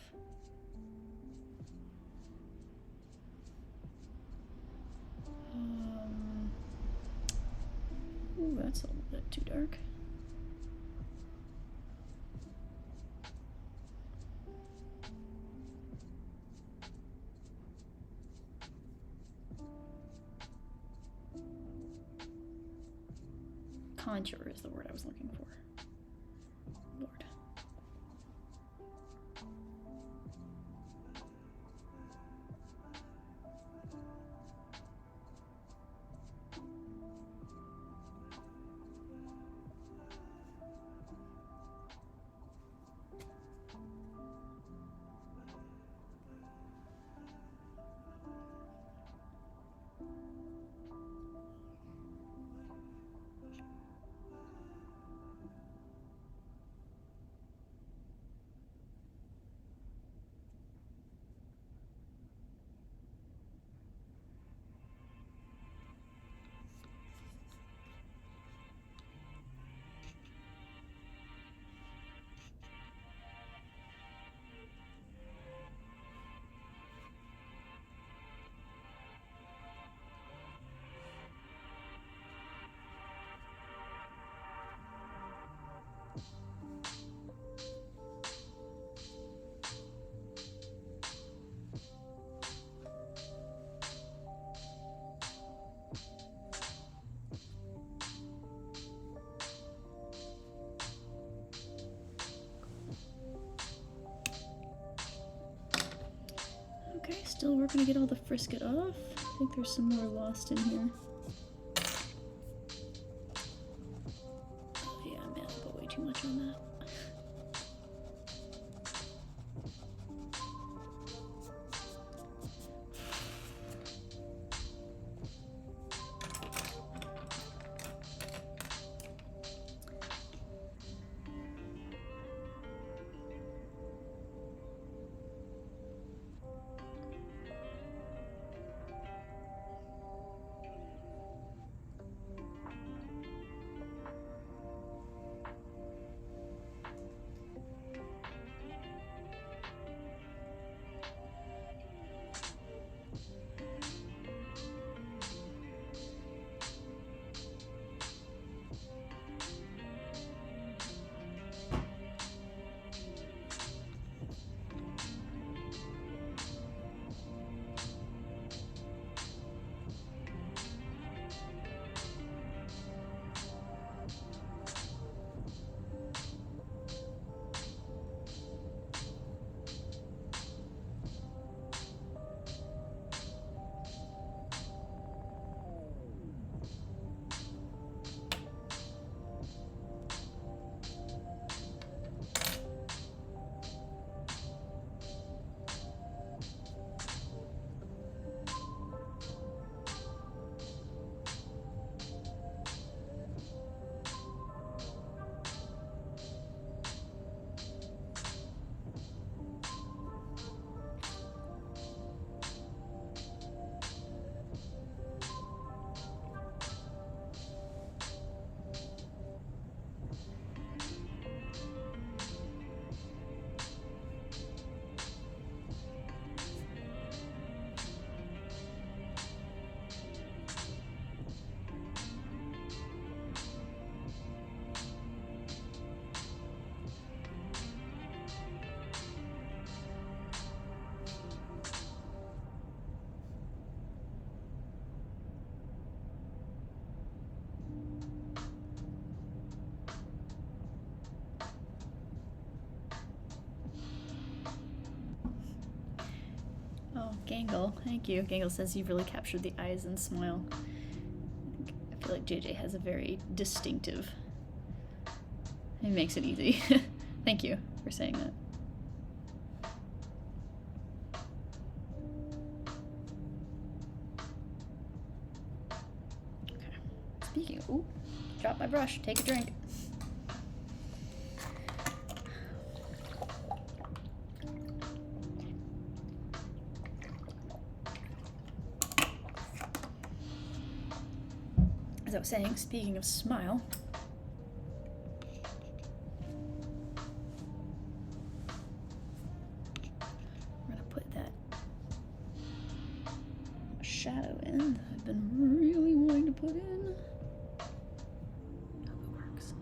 ooh, that's a little bit too dark. Contour is the word I was looking for. Lord. Okay, still working to get all the frisket off. I think there's some more lost in here. Oh yeah, man, I put way too much on that. Gangle, thank you. Gangle says you've really captured the eyes and smile. I feel like JJ has a very distinctive... It makes it easy. Thank you for saying that. Okay. Speaking of... Ooh, drop my brush. Take a drink. As I was saying, speaking of smile, we're gonna put that shadow in that I've been really wanting to put in. Hope it works.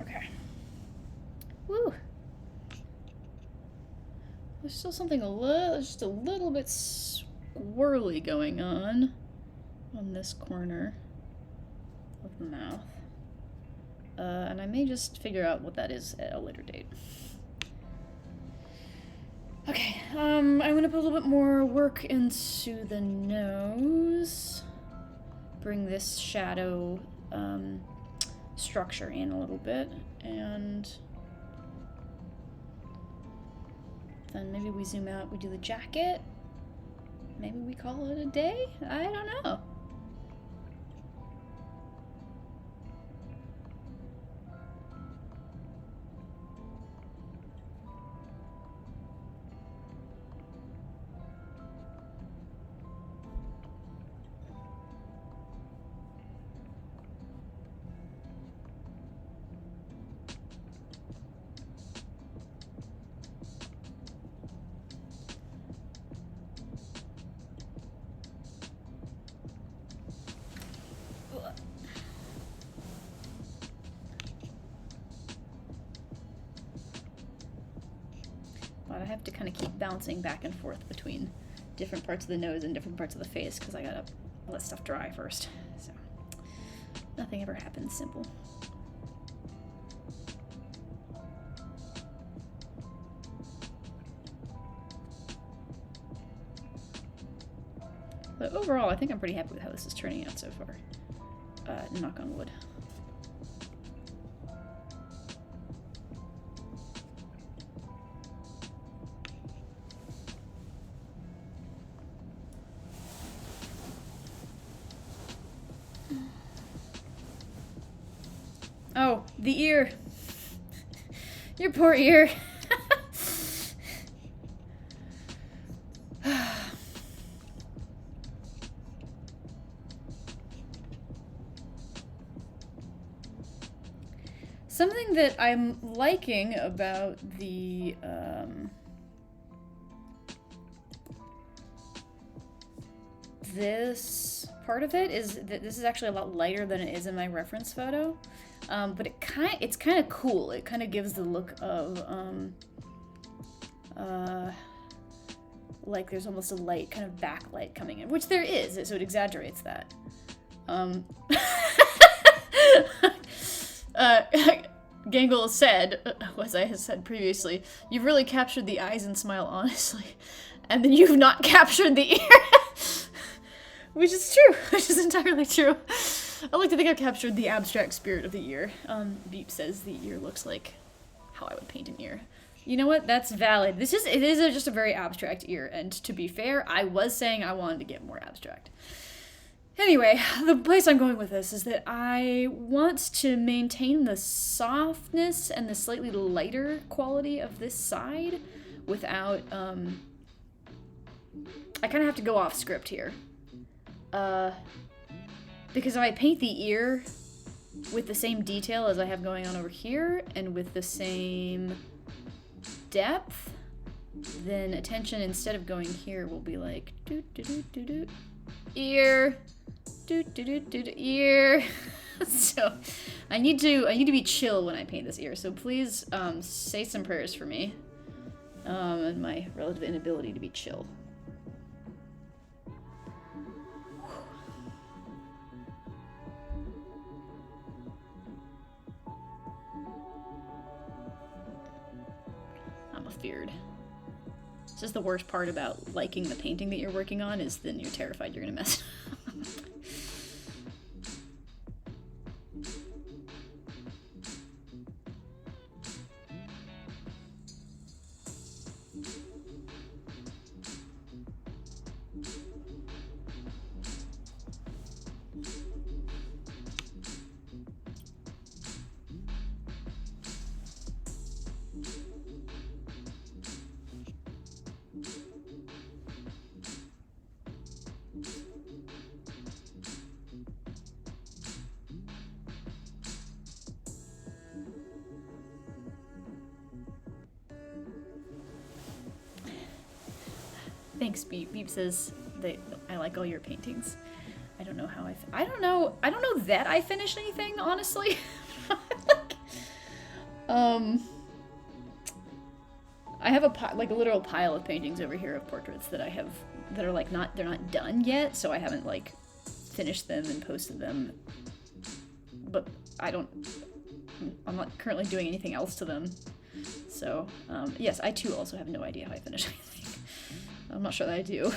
Okay. Woo! There's still something just a little bit swirly going on this corner of the mouth. And I may just figure out what that is at a later date. Okay, I'm gonna put a little bit more work into the nose. Bring this shadow, structure in a little bit, and then maybe we zoom out, we do the jacket, maybe we call it a day? I don't know. But I have to kind of keep bouncing back and forth between different parts of the nose and different parts of the face because I gotta let stuff dry first. So nothing ever happens simple. But overall, I think I'm pretty happy with how this is turning out so far. Knock on wood. Oh, the ear. Your poor ear. Something that I'm liking about the this part of it is that this is actually a lot lighter than it is in my reference photo, but it's kind of cool. It kind of gives the look of like there's almost a light kind of backlight coming in, which there is, so it exaggerates that. Gangle said, as I had said previously, you've really captured the eyes and smile honestly, and then you've not captured the ear. Which is true, which is entirely true. I like to think I've captured the abstract spirit of the ear. Beep says the ear looks like how I would paint an ear. You know what? That's valid. It is just a very abstract ear, and to be fair, I was saying I wanted to get more abstract. Anyway, the place I'm going with this is that I want to maintain the softness and the slightly lighter quality of this side without, I kind of have to go off script here. Because if I paint the ear with the same detail as I have going on over here, and with the same depth, then attention, instead of going here, will be like, do-do-do-do-do, ear, do-do-do-do-do, ear. So I need to be chill when I paint this ear, so please say some prayers for me, and my relative inability to be chill. I'm afeared. This is the worst part about liking the painting that you're working on, is then you're terrified you're gonna mess it up. Thanks, Beep. Beep says that I like all your paintings. I don't know how I don't know that I finished anything, honestly. I have a literal pile of paintings over here of portraits that I have that are like they're not done yet, so I haven't like finished them and posted them. But I'm not currently doing anything else to them. So, yes, I too also have no idea how I finish anything. I'm not sure that I do.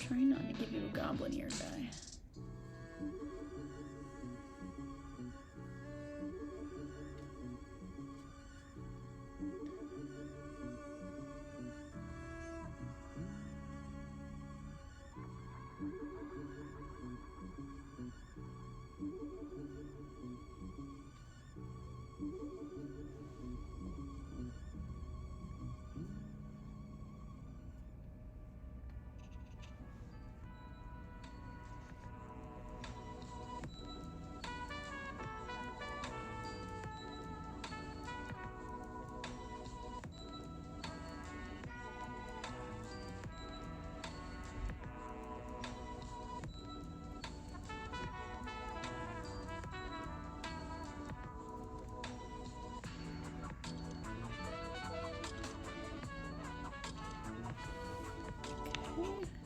Try not to give you a goblin ear guy.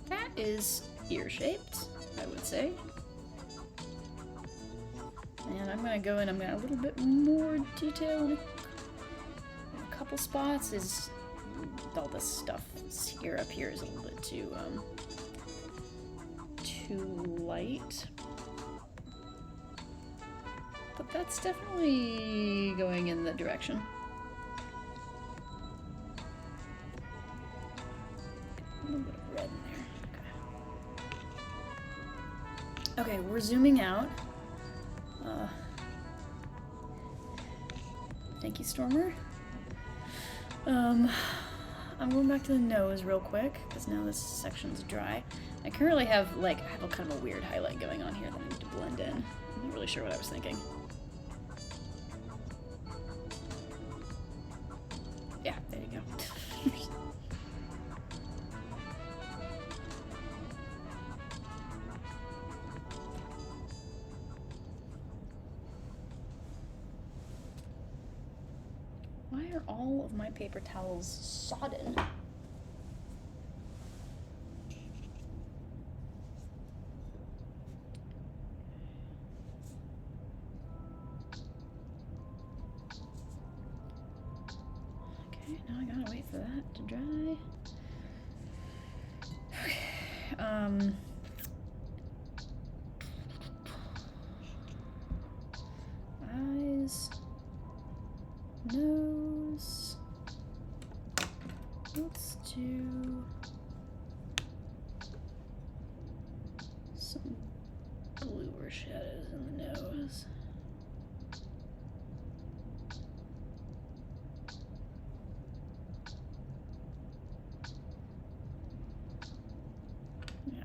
That is ear-shaped, I would say. And I'm gonna go in, I'm gonna add a little bit more detail in a couple spots. Is all this stuff here up here is a little bit too light. But that's definitely going in the direction. A little bit of red in there. Okay, we're zooming out. Thank you, Stormer. I'm going back to the nose real quick, because now this section's dry. I currently have, I have a kind of a weird highlight going on here that I need to blend in. I'm not really sure what I was thinking. Yeah, there you go. Why are all of my paper towels sodden? Now I gotta wait for that to dry. Okay. Eyes, nose. Let's do some bluer shadows in the nose. Yeah.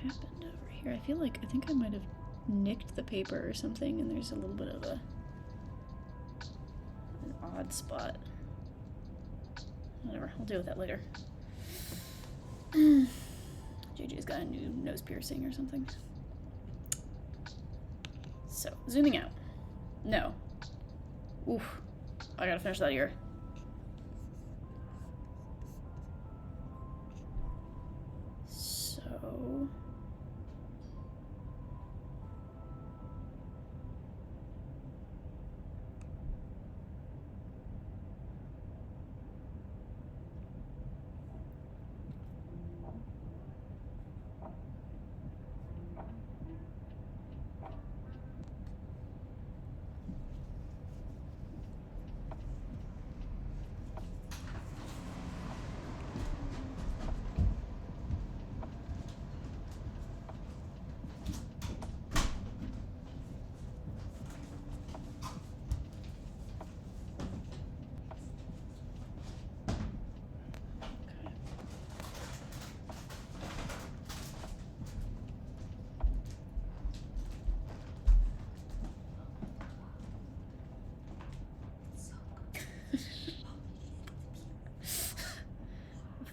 Happened over here? I think I might have nicked the paper or something, and there's a little bit of an odd spot. Whatever, I'll deal with that later. JJ's got a new nose piercing or something. So, zooming out. No. Oof. I gotta finish that ear. So...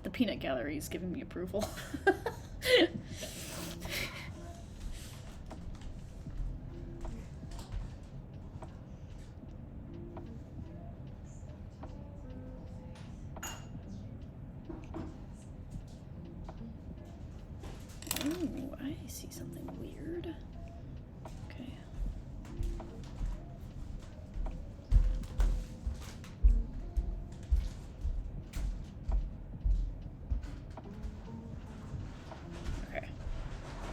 The peanut gallery is giving me approval. Oh, I see something weird. Okay.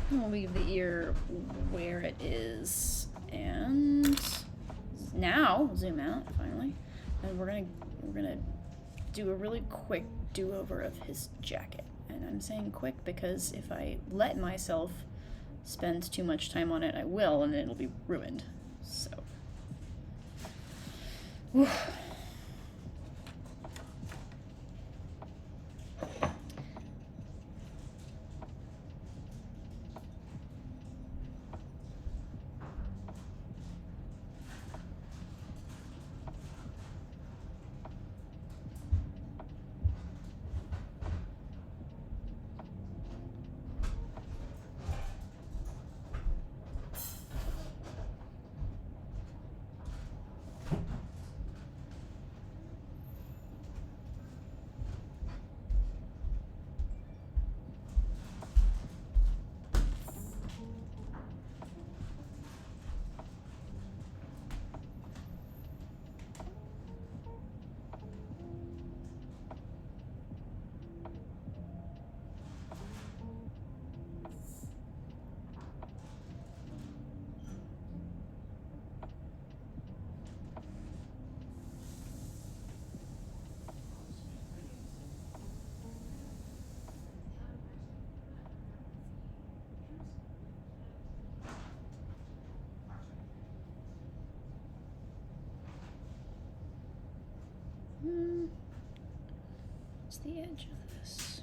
We'll leave the ear where it is, and now zoom out finally, and we're gonna do a really quick do-over of his jacket. And I'm saying quick because if I let myself spend too much time on it, I will, and then it'll be ruined. So. Whew. What's the edge of this?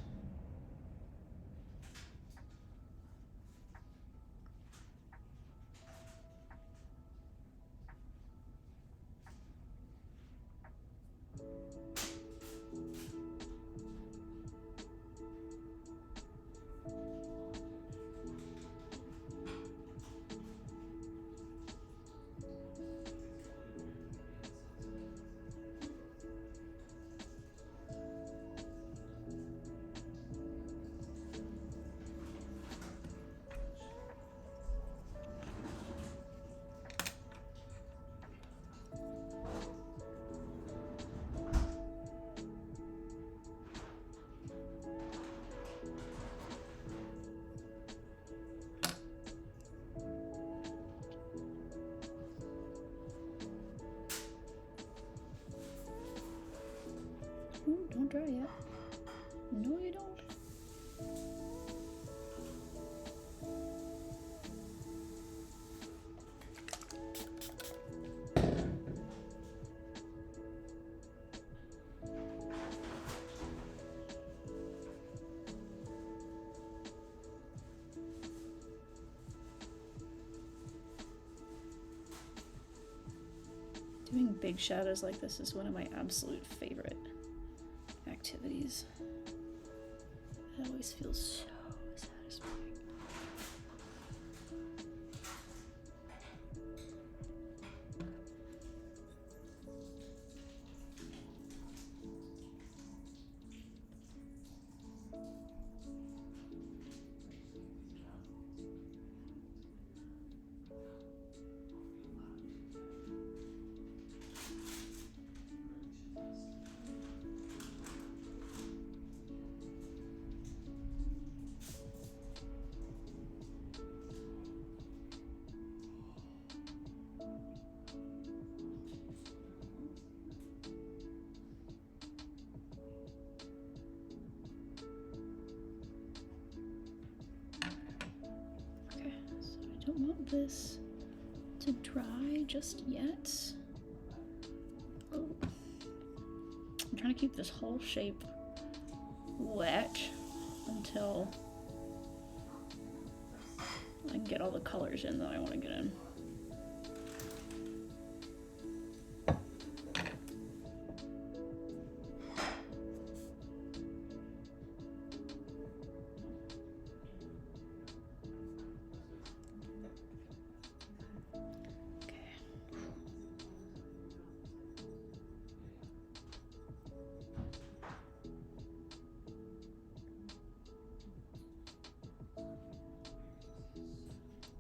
don't dry yet. No, you don't. Doing big shadows like this is one of my absolute favorite activities. It always feels so satisfying. Don't want this to dry just yet. Oh. I'm trying to keep this whole shape wet until I can get all the colors in that I want to get in.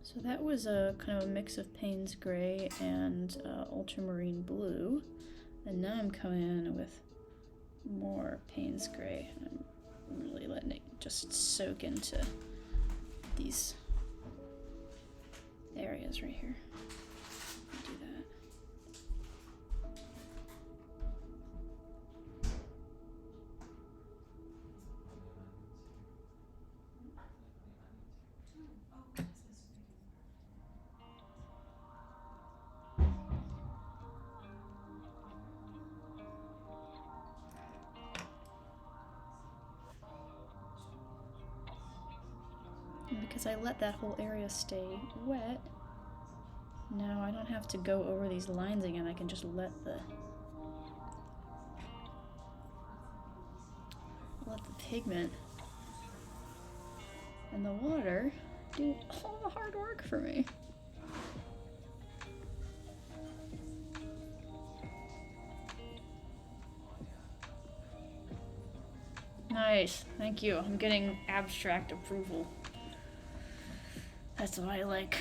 So that was a kind of a mix of Payne's Gray and Ultramarine Blue, and now I'm coming in with more Payne's Gray. I'm really letting it just soak into these areas right here. Do that. And because I let that whole area stay wet, now I don't have to go over these lines again. I can just let the pigment and the water do all the hard work for me. Nice, thank you. I'm getting abstract approval. That's what I like.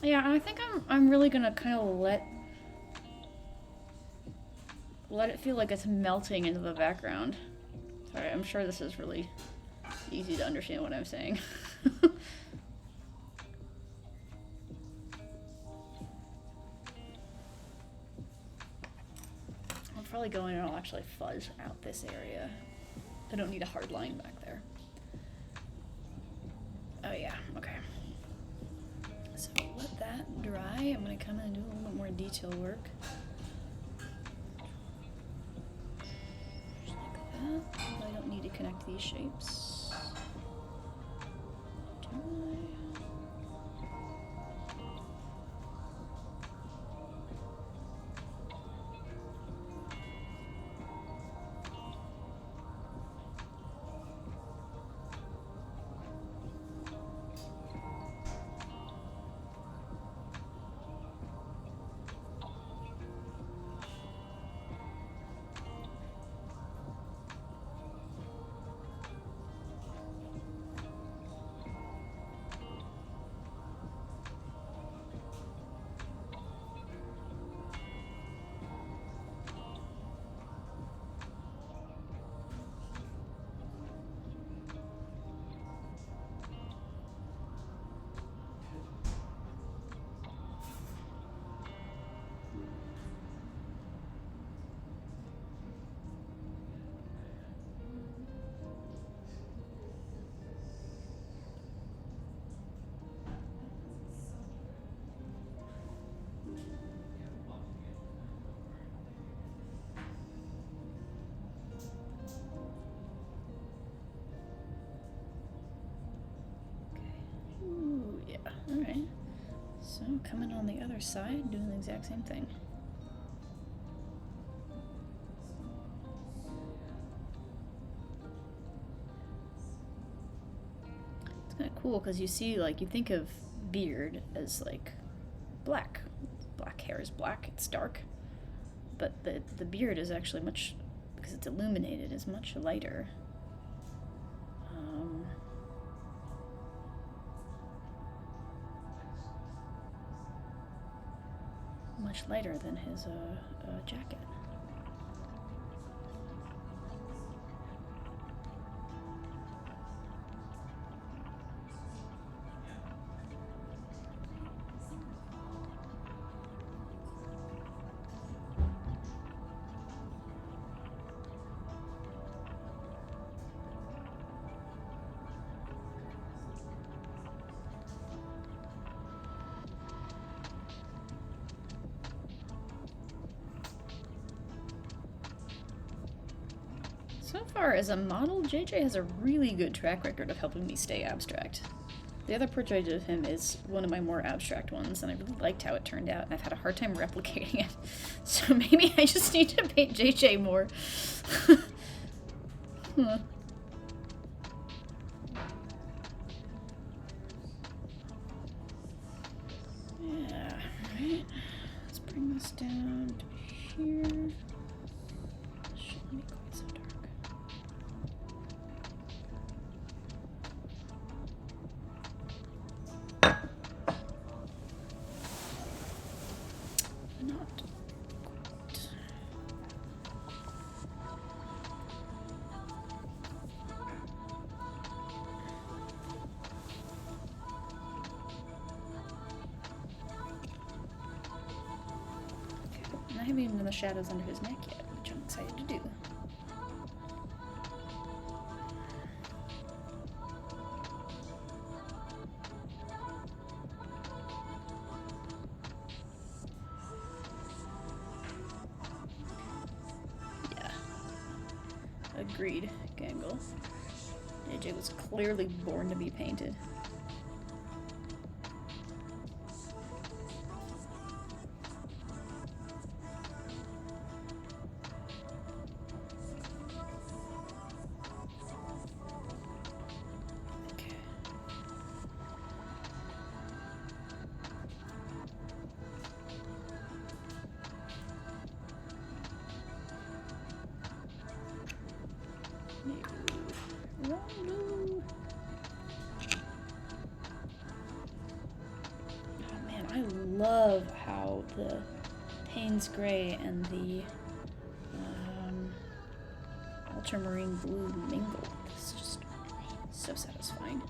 Yeah, and I think I'm really gonna kind of let it feel like it's melting into the background. Sorry, I'm sure this is really easy to understand what I'm saying. I'll probably go in and I'll actually fuzz out this area. I don't need a hard line back there. Oh yeah, okay. So let that dry. I'm gonna come in and do a little bit more detail work. Just like that. I don't need to connect these shapes. Do I? come in on the other side, doing the exact same thing. It's kind of cool because you see, like, you think of beard as like black. Black hair is black, it's dark. But the beard is actually much, because it's illuminated, is much lighter. Much lighter than his jacket. So far, as a model, JJ has a really good track record of helping me stay abstract. The other portrait of him is one of my more abstract ones, and I really liked how it turned out, and I've had a hard time replicating it. So maybe I just need to paint JJ more. Huh. Yeah, right. Let's bring this down to here. Shouldn't be quite so dark. Not quite. And I haven't even done the shadows under his neck yet, which I'm excited to do. Yeah. Agreed, Gangle. JJ was clearly born to be painted. Okay. No. Oh man, I love how the Payne's Gray and the ultramarine blue mingle. It's just so satisfying.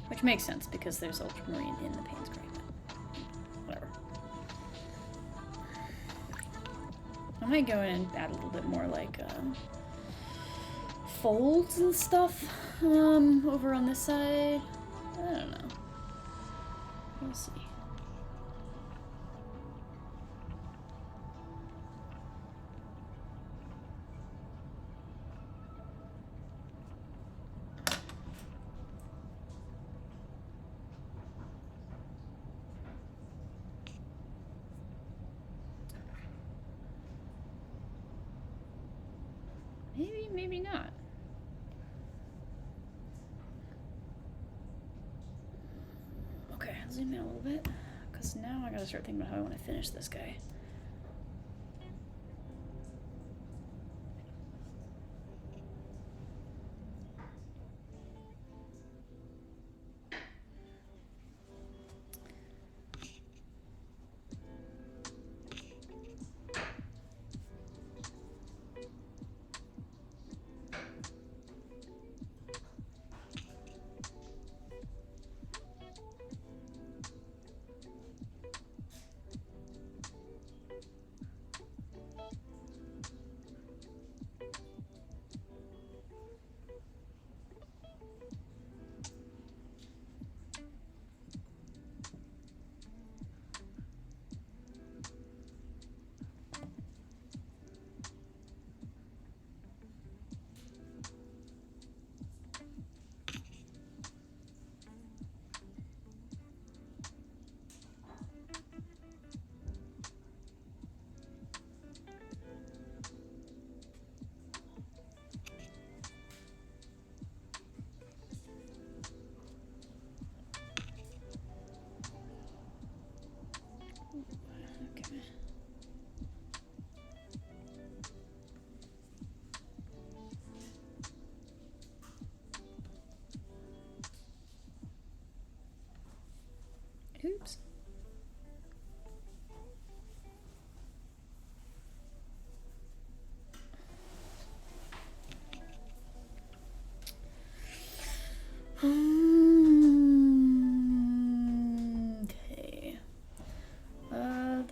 Which makes sense because there's ultramarine in the Payne's Gray. Whatever. I might go in and add a little bit more like folds and stuff over on this side. I don't know. We'll see. Maybe, maybe not. Okay, I'll zoom in a little bit, because now I gotta start thinking about how I want to finish this guy.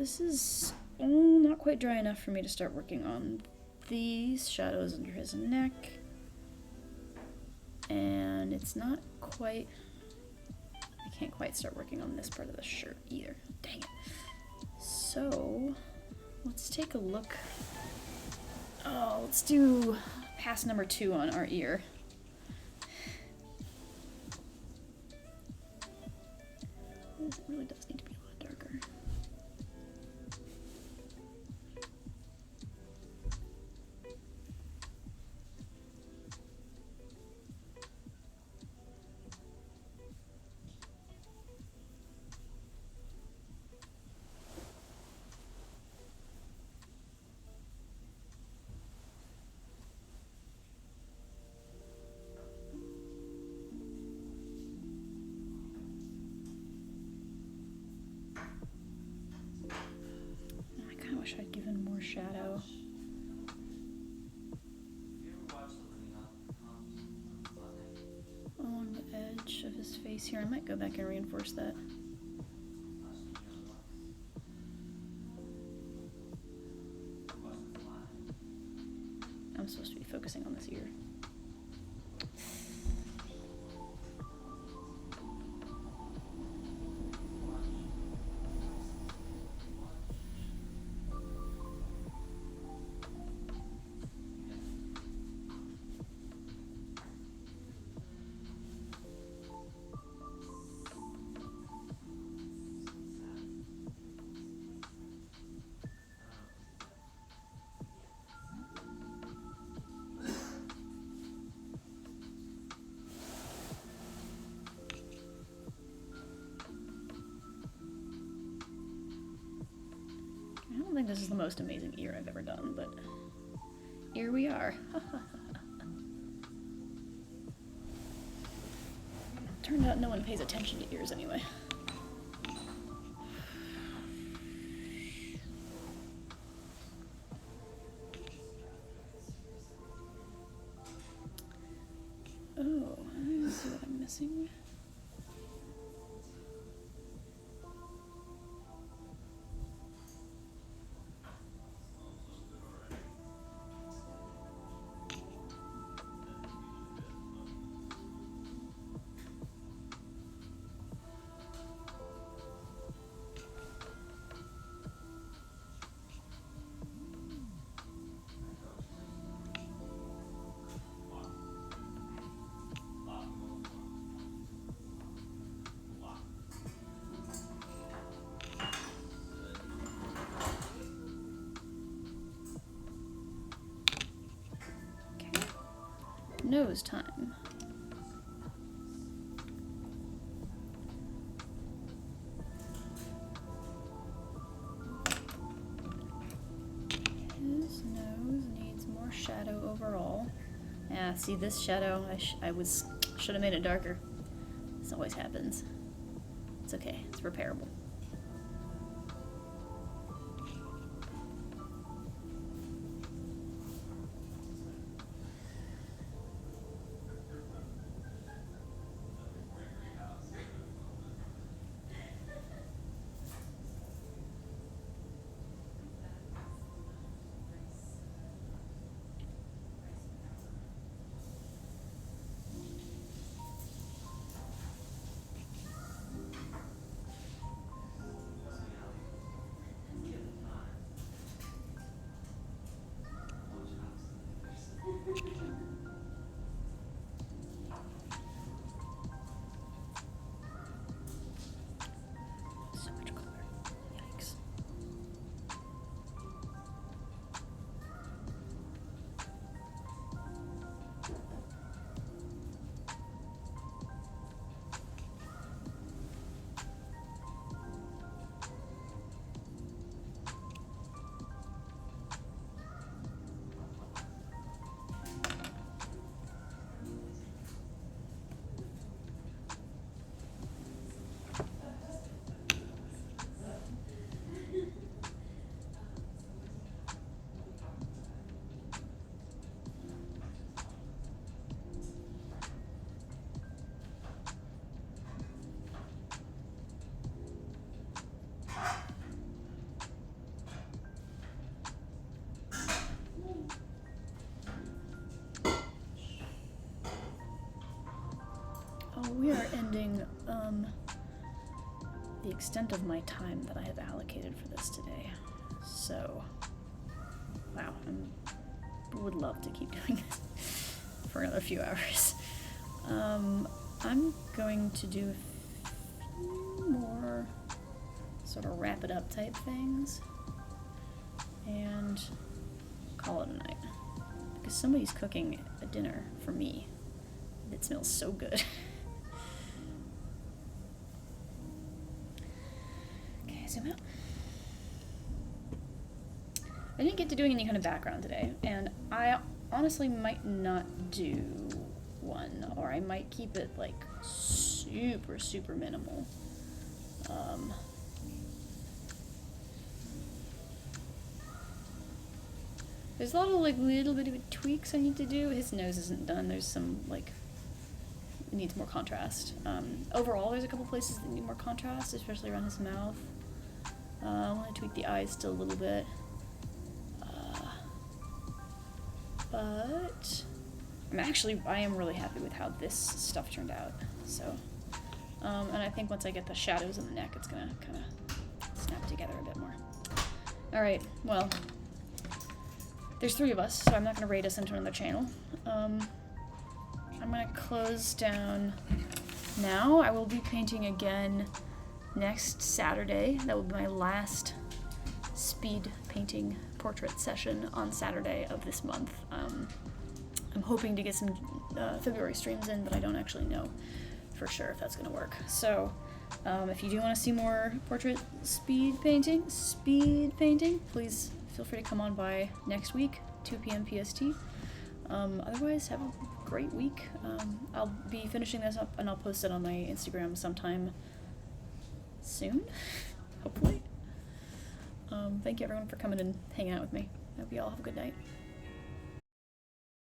This is not quite dry enough for me to start working on these shadows under his neck. And it's not quite... I can't quite start working on this part of the shirt either. Dang it. So, let's take a look. Oh, let's do pass number 2 on our ear. This really does need to be a lot darker. I wish I'd given more shadow. Along the edge of his face here. I might go back and reinforce that. I'm supposed to be focusing on this ear. I don't think this is the most amazing ear I've ever done, but here we are. Turned out no one pays attention to ears anyway. Oh, let's see what I'm missing. Nose time. His nose needs more shadow overall. Yeah, see this shadow? I should have made it darker. This always happens. It's okay. It's repairable. we are ending the extent of my time that I have allocated for this today. So, wow, I would love to keep doing this for another few hours. I'm going to do a few more sort of wrap it up type things and call it a night. Because somebody's cooking a dinner for me. It smells so good. Okay, zoom out. I didn't get to doing any kind of background today, and I honestly might not do one, or I might keep it like super, super minimal. There's a lot of like little bit of tweaks I need to do. His nose isn't done. There's some like, it needs more contrast. Overall, there's a couple places that need more contrast, especially around his mouth. I want to tweak the eyes still a little bit. But I am really happy with how this stuff turned out. So, and I think once I get the shadows in the neck, it's gonna kind of snap together a bit more. All right, well, there's 3 of us, so I'm not gonna raid us into another channel. I'm gonna close down now. I will be painting again next Saturday. That will be my last speed painting portrait session on Saturday of this month. I'm hoping to get some February streams in, but I don't actually know for sure if that's going to work. So if you do want to see more portrait speed painting, please feel free to come on by next week, 2 p.m. PST. Otherwise, have a great week. I'll be finishing this up and I'll post it on my Instagram sometime soon, hopefully. Thank you everyone for coming and hanging out with me. I hope you all have a good night.